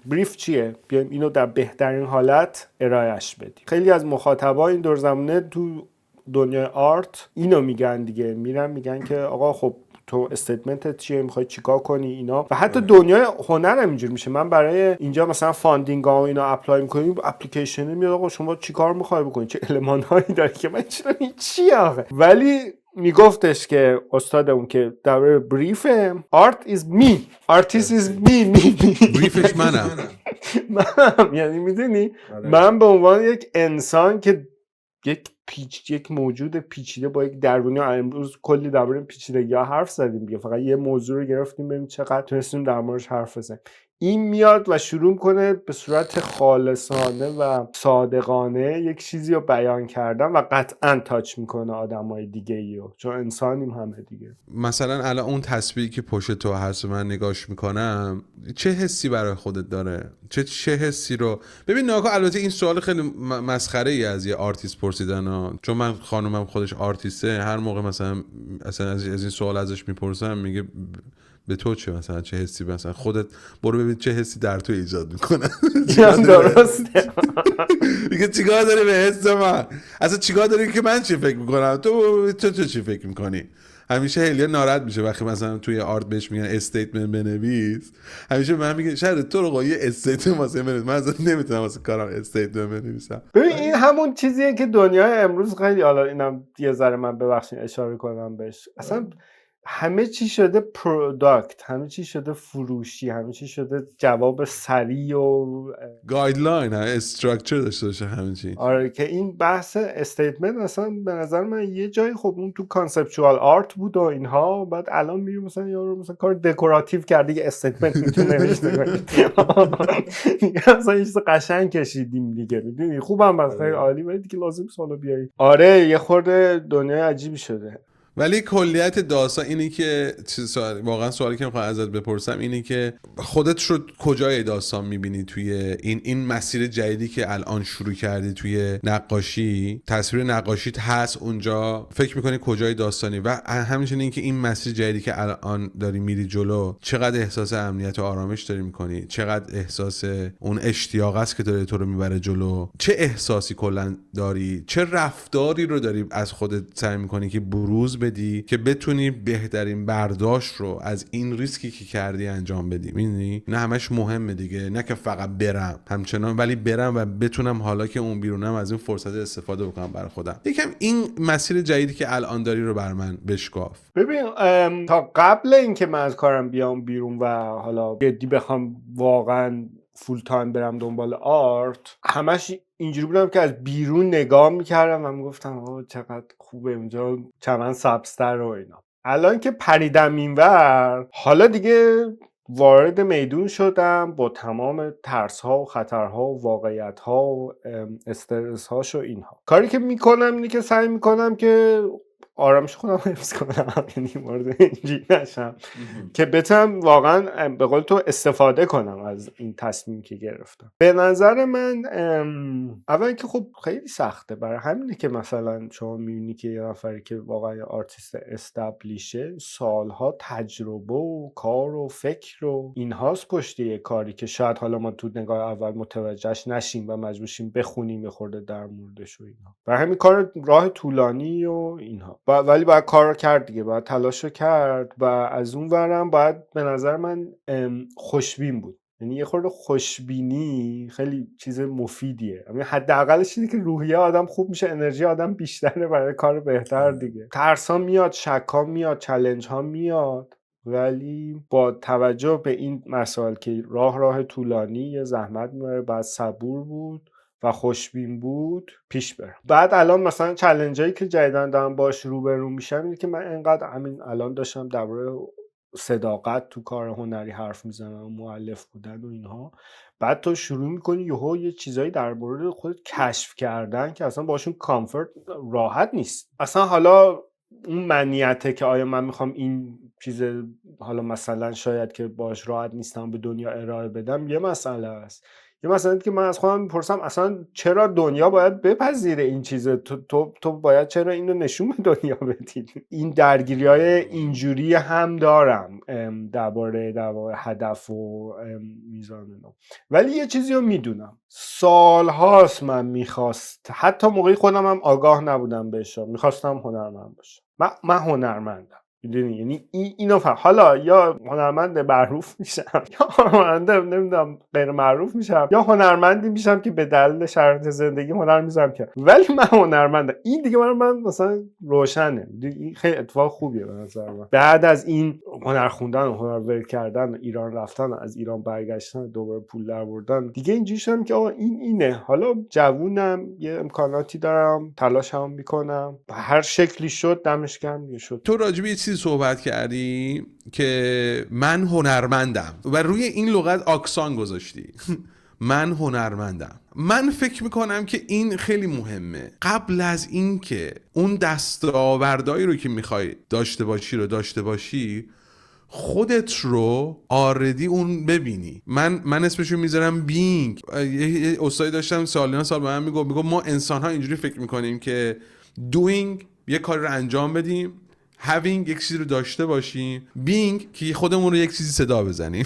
بریف چیه؟ بیایم اینو در بهترین حالت ارائهش بدیم. خیلی از مخاطبا این دور زمانه تو دنیای آرت اینو میگن دیگه، میرن میگن که آقا خب تو استیتمنتت چیه، میخوای چیکار کنی اینا. و حتی دنیای هنر هم اینجوری میشه. من برای اینجا مثلا فاندینگ ها و اینا اپلای میکنیم، اپلیکیشن میاد آقا شما چیکار میخوای بکنی، چه المان هایی داره که من چرا چی آخه. ولی میگفتش که استادمون که در بریف آرت is me artist is me بریفش منم. یعنی میدونی من به عنوان یک انسان که یک موجود پیچیده با یک درونی، امروز کلی درباره پیچیدگی ها حرف زدیم دیگه، فقط یه موضوع رو گرفتیم ببینیم چقدر تونستیم در موردش حرف بزنیم. این میاد و شروع کنه به صورت خالصانه و صادقانه یک چیزی رو بیان کردن و قطعا تاچ میکنه آدمای دیگه‌ایو، چون انسانیم همه دیگه. مثلا الان اون تصویری که پشت تو هست من نگاش میکنم، چه حسی برای خودت داره؟ چه حسی رو ببین ناگاه. البته این سوال خیلی مسخره ای از یه آرتیست پرسیدن چون من خانومم خودش آرتیسته، هر موقع مثلا از این سوال ازش میپرسم میگه به تو چه، مثلا چه حسی، مثلا خودت برو ببین چه حسی در تو ایجاد میکنه. درسته. میگه چیکار داری به حس من، اصلا چیکار داری که من چی فکر میکنم، تو چی فکر میکنی. همیشه هلیه ناراحت میشه وقتی مثلا توی آرت بهش میگن استیتمنت بنویس، همیشه من میگه شاید تو رو یه استیتمنت واسه بنویس، من اصلا نمیتونم واسه کارم استیتمنت بنویسم. ببین این همون چیزیه که دنیای امروز خیلی، حالا اینم یه ذره من ببخشید اشاره کنم بهش، اصلا همه چی شده پروداکت، همه چی شده فروشی، همه چی شده جواب سریع و گایدلاین استراکچر داشته باشه همه چی. آره که این بحث استیتمنت اصلا به نظر من یه جایی خب اون تو کانسپچوال آرت بود و اینها، بعد الان میگه مثلا یارو مثلا کار دکوراتیو کرده یه استیتمنت میتونه نوشته مثلا یه چیز قشنگ کشیدیم دیگه، میدونی خوبم بس خیلی عالی، ولی دیگه لازم سوالو بیاری. آره یه خورده دنیای عجیبی شده. ولی کلیت داستان اینه که واقعا سوالی که میخوام ازت بپرسم اینه که خودت رو کجای داستان میبینی توی این مسیر جدیدی که الان شروع کردی توی نقاشی؟ تصویر نقاشیت هست اونجا، فکر میکنی کجای داستانی؟ و همچنین اینکه این مسیر جدیدی که الان داری میری جلو چقدر احساس امنیت و آرامش داری میکنی؟ چقدر احساس اون اشتیاق است که داره تو رو میبره جلو؟ چه احساسی کلا داری؟ چه رفتاری رو داری از خودت سعی میکنی که بروز بدی که بتونی بهترین برداشت رو از این ریسکی که کردی انجام بدی؟ میدونی نه همش مهمه دیگه، نه که فقط برم همچنان، ولی برم و بتونم حالا که اون بیرونم از این فرصت استفاده بکنم برای خودم. یکم این مسیر جدیدی که الان داری رو بر من بشکاف. ببین تا قبل اینکه من از کارم بیام بیرون و حالا جدی بخوام واقعا فول تایم برم دنبال آرت، همش اینجوری بودم که از بیرون نگاه میکردم و میگفتم چقدر خوبه اونجا، چمن سبزتر و اینا. الان که پریدم اینور، حالا دیگه وارد میدون شدم با تمام ترس ها و خطرها و واقعیت ها و استرس هاش و اینها. کاری که میکنم اینه که سعی میکنم که آرامش خودم حفظ کنم، یعنی وارد اینجوری نشم که بتونم واقعا به قول تو استفاده کنم از این تصمیم که گرفتم. به نظر من اول که خب خیلی سخته، برای همینه که مثلا شما میبینی که یه نفری که واقعا آرتیست استابلیشه سالها تجربه و کار و فکر و اینهاست پشت یه کاری که شاید حالا ما تو نگاه اول متوجهش نشیم و مجبور شیم بخونیم یه خورده در موردش و اینها. برای همین کار راه طولانی و اینها، ولی باید کار رو کرد دیگه، باید تلاش رو کرد. و از اون ورم باید به نظر من خوشبین بود، یعنی یه خورده خوشبینی خیلی چیز مفیدیه. یعنی حداقلش اینه که روحیه آدم خوب میشه، انرژی آدم بیشتره برای کار بهتر دیگه. ترسا میاد، شکا میاد، چالش ها میاد، ولی با توجه به این مسائل که راه طولانی، زحمت میبره، بعد صبور بود و خوشبین بود پیش برم. بعد الان مثلا چالنجایی که جدیدن دارم باش روبرو میشم اینه که من انقدر همین الان داشتم درباره صداقت تو کار هنری حرف میزنم و مؤلف بودن و اینها، بعد تو شروع میکنی یهو یه چیزایی در مورد خودت کشف کردن که اصلا باشون کامفورت راحت نیست. اصلا حالا اون منیته که آیا من میخوام این چیز حالا مثلا شاید که باش راحت نیستم به دنیا ارائه بدم یه مسئله است. یه مثلا که من از خودم میپرسم اصلا چرا دنیا باید بپذیره این چیزه، تو باید چرا اینو نشون به دنیا بدی؟ این درگیری‌های اینجوری هم دارم درباره هدف و میزان اینا. ولی یه چیزی رو میدونم، سالهاست من میخواست، حتی موقعی خودم هم آگاه نبودم بهش، میخواستم هنرمند باشم. من هنرمندم، میدونی، یعنی اینو حالا یا هنرمند معروف میشم یا هنرمند نمیدونم غیر معروف میشم یا هنرمندی میشم که به دلیل شرایط زندگی هنر میذارم که، ولی من هنرمندم. این دیگه من مثلا روشنه. این خیلی اتفاق خوبیه به نظر من. بعد از این هنر خوندن و هنر ورک کردن و ایران رفتن و از ایران برگشتن دوباره پول درآوردن دیگه اینجوری شدم که آقا اینه، حالا جوونم، یه امکاناتی دارم، تلاشم میکنم، هر شکلی شد دمش گرم شد. تو راجع به صحبت کردی که من هنرمندم و روی این لغت آکسان گذاشتی من هنرمندم. من فکر میکنم که این خیلی مهمه. قبل از این که اون دستاوردهایی رو که میخوای داشته باشی خودت رو آردی اون ببینی. من اسمشو میذارم بینگ. یه استادی داشتم سالیان سال به من میگفت ما انسان ها اینجوری فکر میکنیم که doing یه کار رو انجام بدیم، having یک چیزی رو داشته باشیم، being که خودمون رو یک چیزی صدا بزنیم.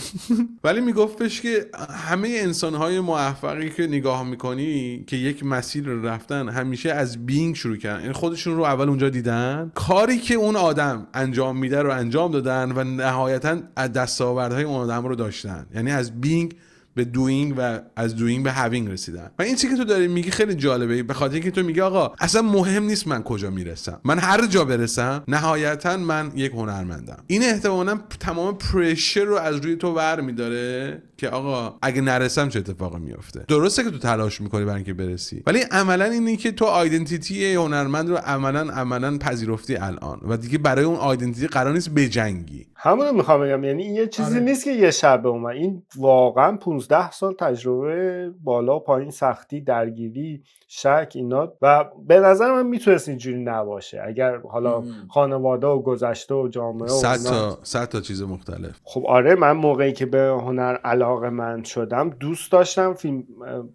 ولی میگفتش که همه انسان‌های موفقی که نگاه میکنی که یک مسیر رو رفتن همیشه از being شروع کردن، یعنی خودشون رو اول اونجا دیدن، کاری که اون آدم انجام میده رو انجام دادن و نهایتاً دستاوردهای اون آدم رو داشتن. یعنی از being به دوینگ و از دوینگ به هاوینگ رسیدن. و این چیزی که تو داری میگی خیلی جالبه، به خاطر اینکه تو میگی آقا اصلا مهم نیست من کجا میرسم، من هر جا برسم نهایتا من یک هنرمندم. این احتمالاً تمام پرشر رو از روی تو ور میداره که آقا اگه نرسم چه اتفاقی میفته. درسته که تو تلاش میکنی برای اینکه برسی، ولی عملا اینه که تو آیدنتیتی هنرمند رو عملا پذیرفتی الان و دیگه برای اون آیدنتیتی قرار نیست بجنگی. همون رو میخوام بگم، یعنی این یه چیزی نیست که یه شب اومد، این واقعا 15 سال تجربه، بالا پایین، سختی، درگیری، شک، اینا. و به نظر من میتونست اینجوری نباشه اگر حالا خانواده و گذشته و جامعه و 100 تا چیز مختلف. خب آره، من موقعی که به هنر علاقه‌مند شدم دوست داشتم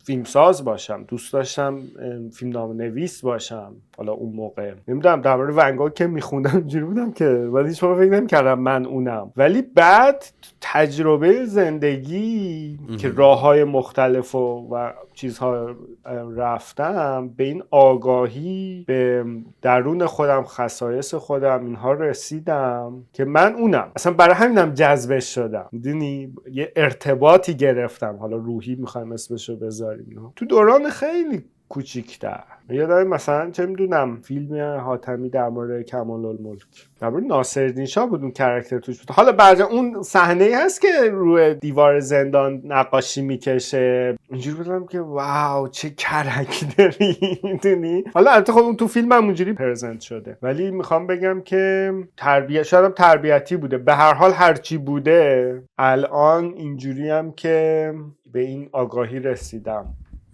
فیلمساز باشم، دوست داشتم فیلمنامه‌نویس باشم. حالا اون موقع نمیدونم درباره ونگوگ که میخوندم اینجوری بودم که ولی هیچ موقع فکر نمی‌کردم من اونم. ولی بعد تجربه زندگی که راه‌های مختلف و چیزها رفتم، به این آگاهی به درون خودم، خصایص خودم، اینها رسیدم که من اونم. اصلا برای همینم جذبش شدم، میدونی، یه ارتباطی گرفتم، حالا روحی میخوایم اسمشو بذاریم، تو دوران خیلی کوچیک‌تر. یادم مثلا چه میدونم فیلم حاتمی در مورد کمال الملک، در مورد ناصرالدین شاه بود، اون کاراکتر توش بود. حالا بعد اون صحنه‌ای هست که روی دیوار زندان نقاشی میکشه، اینجوری بودم که واو چه کاراکتری، میدونی. حالا البته خب اون تو فیلم هم اونجوری پرزنت شده، ولی میخوام بگم که شاید تربیتی بوده. به هر حال هرچی بوده الان اینجوری هم که به این آگاهی رسیدم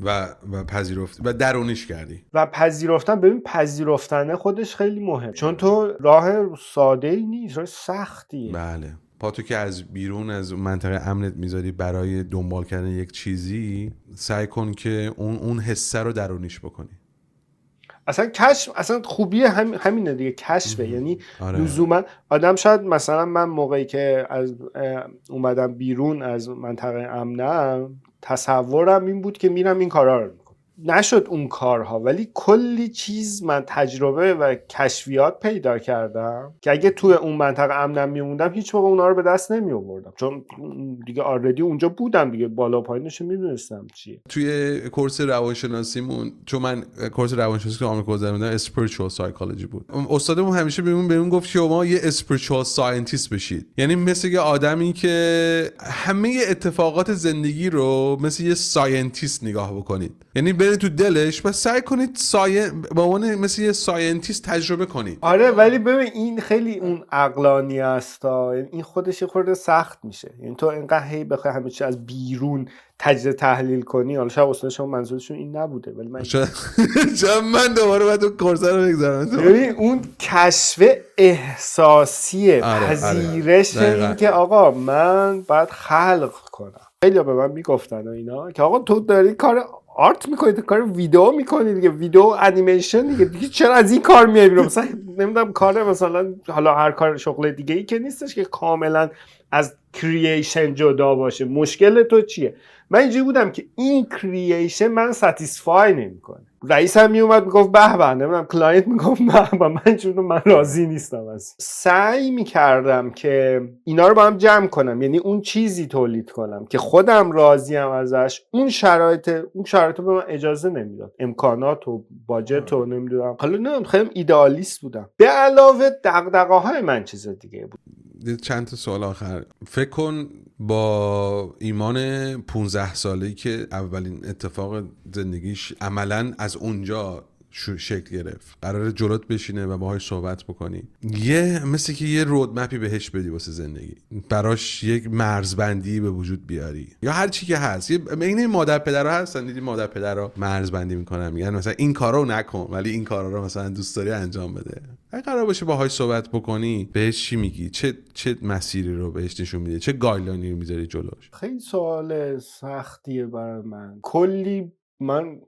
و پذیرفتی و درونیش کردی. و پذیرفتن. ببین پذیرفتن خودش خیلی مهم، چون تو راه ساده‌ای نیست، راه سختیه. بله، پاتو که از بیرون از منطقه امنت میذاری برای دنبال کردن یک چیزی، سعی کن که اون حسه رو درونیش بکنی. اصلا کشف، اصلا خوبی همینه دیگه، کشفه. یعنی لزوما آدم شاید مثلا من موقعی که از اومدم بیرون از منطقه امنم، تصورم این بود که میرم این کارا رو میکنم. نشد اون کارها، ولی کلی چیز من تجربه و کشفیات پیدا کردم که اگه توی اون منطقه امنم میموندم هیچ موقع اونا رو به دست نمی آوردم، چون دیگه آردی اونجا بودم دیگه، بالا پایینش میدونستم چیه. توی کورس روانشناسیمون، چون من کورس روانشناسی که آمریکا گذروندم spiritual psychology بود، استادمون همیشه بهمون گفت که شما یه spiritual scientist بشید. یعنی مثل یه آدمی که همه اتفاقات زندگی رو مثل یه ساینتیست نگاه بکنید، یعنی برید تو دلش و سعی کنید با اون مثل یه ساینتیست تجربه کنید. آره، ولی ببین این خیلی اون عقلانی است، این خودش خورده سخت میشه. یعنی تو اینقدر هی بخوای همه چی از بیرون تجزیه تحلیل کنی، حالا شاید استادشون منظورشون این نبوده، ولی من دوباره باید اون کورس رو بگذارم. ببین اون کشف احساسیه، پذیرش این که آقا من باید خلق کنم. خیلی به من میگفتن اینا که آقا تو داری کار آرت میکنی، تو کار ویدیو میکنی دیگه، ویدیو انیمیشن دیگه چرا از این کار میای بیرون؟ مثلا نمیدونم کار مثلا حالا هر کار شغل دیگه ای که نیستش که کاملا از کرییشن جدا باشه. مشکل تو چیه؟ من اینجوری بودم که این کرییشن من ساتیسفای نمیکنه. رئیسم میومد میگفت به به، نمیدونم کلاینت میگفت به به، من راضی نیستم. از سعی میکردم که اینا رو با هم جمع کنم، یعنی اون چیزی تولید کنم که خودم راضیم ازش. اون شرایط به من اجازه نمیداد، امکانات و باجت و نمیدونم، حالا نمیدونم، خیلی ایدئالیست بودم. به علاوه دغدغه‌های من چیز دیگه بود. چند تا سوال آخر. فکر کن با ایمان 15 ساله‌ای که اولین اتفاق زندگیش عملاً از اونجا شکل گرفت، قراره جلوت بشینه و باهاش صحبت بکنی، مثل که یه رودمپی بهش بدی واسه زندگی، براش یک مرزبندی به وجود بیاری یا هر چی که هست. این مادر پدرها هستن، دیدی مادر پدرها مرزبندی میکنن، میگن مثلا این کارو نکن ولی این کارا رو مثلا دوست داری انجام بده. اگه قرار باشه باهاش صحبت بکنی، بهش چی میگی؟ چه مسیری رو بهش نشون میدی؟ چه گایدلاینی رو میذاری جلوش؟ خیلی سوال سختیه برای من. کلی من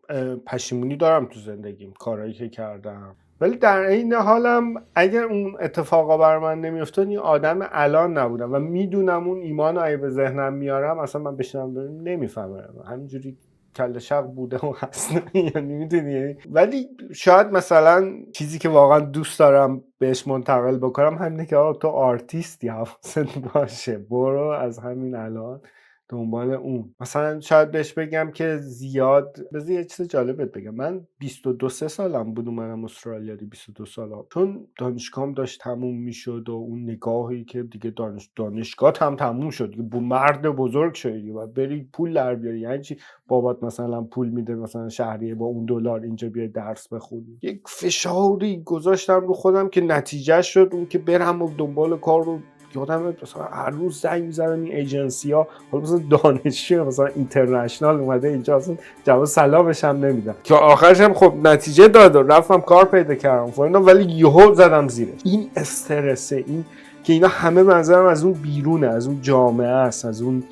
پشیمونی دارم تو زندگیم، کارهایی که کردم، ولی در این حالم اگر اون اتفاقا بر من نمیافتاد این آدم الان نبودم و میدونم اون ایمانو اگه به ذهنم میارم اصلا من بشینم نمیفهمم، همینجوری کله شق بوده و هست. یعنی میدونی، ولی شاید مثلا چیزی که واقعا دوست دارم بهش منتقل بکنم همینه که آقا تو آرتیستی، حواست باشه، برو از همین الان دنبال اون. مثلا شاید بهش بگم که زیاد، بذار یه چیز جالبت بگم، من 22-23 سالم بود اومدم استرالیا، 22 سالم، چون دانشگاهم داشت تموم میشد و اون نگاهی که دیگه دانشگاه هم تموم شد، دیگه مرد بزرگ شدی و بری پول در بیاری، یعنی چی بابات مثلا پول میده مثلا شهریه با اون دلار اینجا بیای درس بخونی. یک فشاری گذاشتم رو خودم که نتیجه شد اون که برم و دنبال کار رو. یادم مثلا هر روز زنگ می‌زدن این ایجنسی ها، حالا مثلا دانشجو مثلا اینترنشنال اومده اینجا اصلا جواب سلامش هم نمیدن، که آخرش هم خب نتیجه داد و رفتم کار پیدا کردم فاینا، ولی یهو زدم زیرش. این استرسه، این که اینا همه منظرم از اون بیرونه، از اون جامعه است، از اون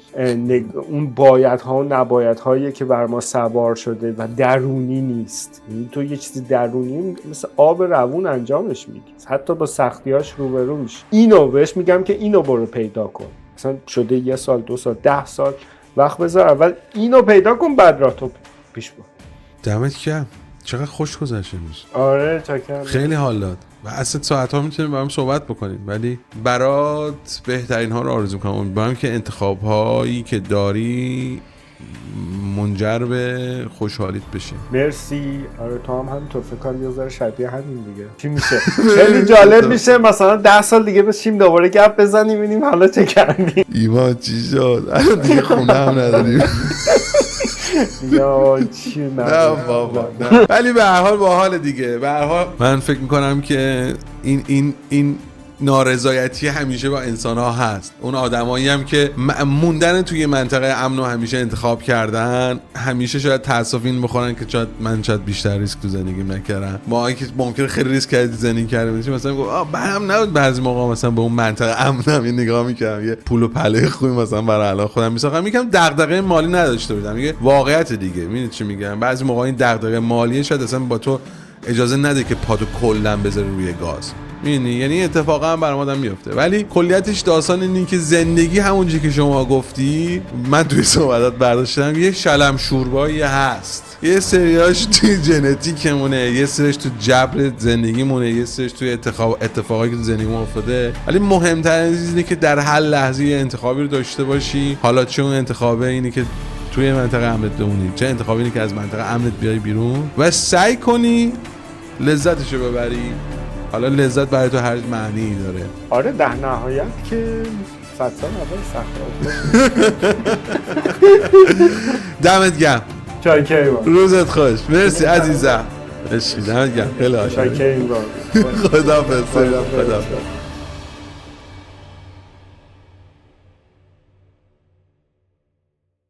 اون بایدها و نبایدهایی که بر ما سوار شده و درونی نیست. یعنی تو یه چیزی درونی مثل آب روون انجامش میدی، حتی با سختیاش روبرو میشی. اینو بهش میگم که اینو برو پیدا کن. مثلا شده 1 سال 2 سال 10 سال وقت بذار، اول اینو پیدا کن بعد راه تو پیش برو. دمت گرم، چقدر خوش گذشت امروز. آره چاکرم، خیلی حال داد و اصلا ساعت‌ها میتونیم با هم صحبت بکنیم، ولی برات بهترین ها رو آرزو می‌کنم. امیدوارم که انتخاب‌هایی که داری منجر به خوشحالیت بشه. مرسی. آره تو هم همینطور، فکر کنم یه ذره شبیه همین دیگه. چی میشه؟ خیلی جالب میشه مثلا 10 سال دیگه بشیم دوباره گپ بزنیم ببینیم حالا چه کردیم. ایمان چی شد؟ الان دیگه خونه هم نداریم. یا چی نه بابا نه. ولی به هر حال باحال دیگه. به هر حال من فکر میکنم که این نارضایتی همیشه با انسان ها هست. اون آدمایی هم که موندن توی منطقه امن و همیشه انتخاب کردن، همیشه شاید تأسف این بخورن که من شاید بیشتر ریسک تو زندگیم نکردم. ما که ممکنه خیلی ریسک کردی زندگی کردیم، مثلا گفت برام نبود بعضی موقع مثلا به اون منطقه امنم این نگاه میکردم، یه پول و پله خوبی مثلا برای الان خودم میساختم، میگم دغدغه مالی نداشته بودم. میگه واقعیت دیگه، میدونی چی میگم، بعضی موقع این دغدغه مالیه شاید اصلا با تو اجازه نده که پاتو کلا بذاری روی گاز. یعنی اتفاقا هم برام آدم میفته. ولی کلیتش داستان اینه که زندگی همونجوری که شما گفتی، من توی صحبتات برداشتم، یه شلم شوربایی هست، یه سریاش توی ژنتیکمونه، یه سریش تو جبر زندگیمونه، یه سریش توی اتفاقایی که تو زندگیمون افتاده. ولی مهمتر از اینه که در هر لحظه یه انتخابی رو داشته باشی، حالا چه اون انتخابه اینه که توی منطقه امنت بمونی، چه انتخابی اینه که از منطقه امنت بیای بیرون و سعی کنی لذتشو ببری. حالا لذت برای تو هر معنی داره. آره در نهایت که 100 سال اول صحرا. دمت گرم. چاکری با. روزت خوش. مرسی عزیزم. عشقی دمت گرم. خیلی عاشقم. چاکری با. خداحافظ.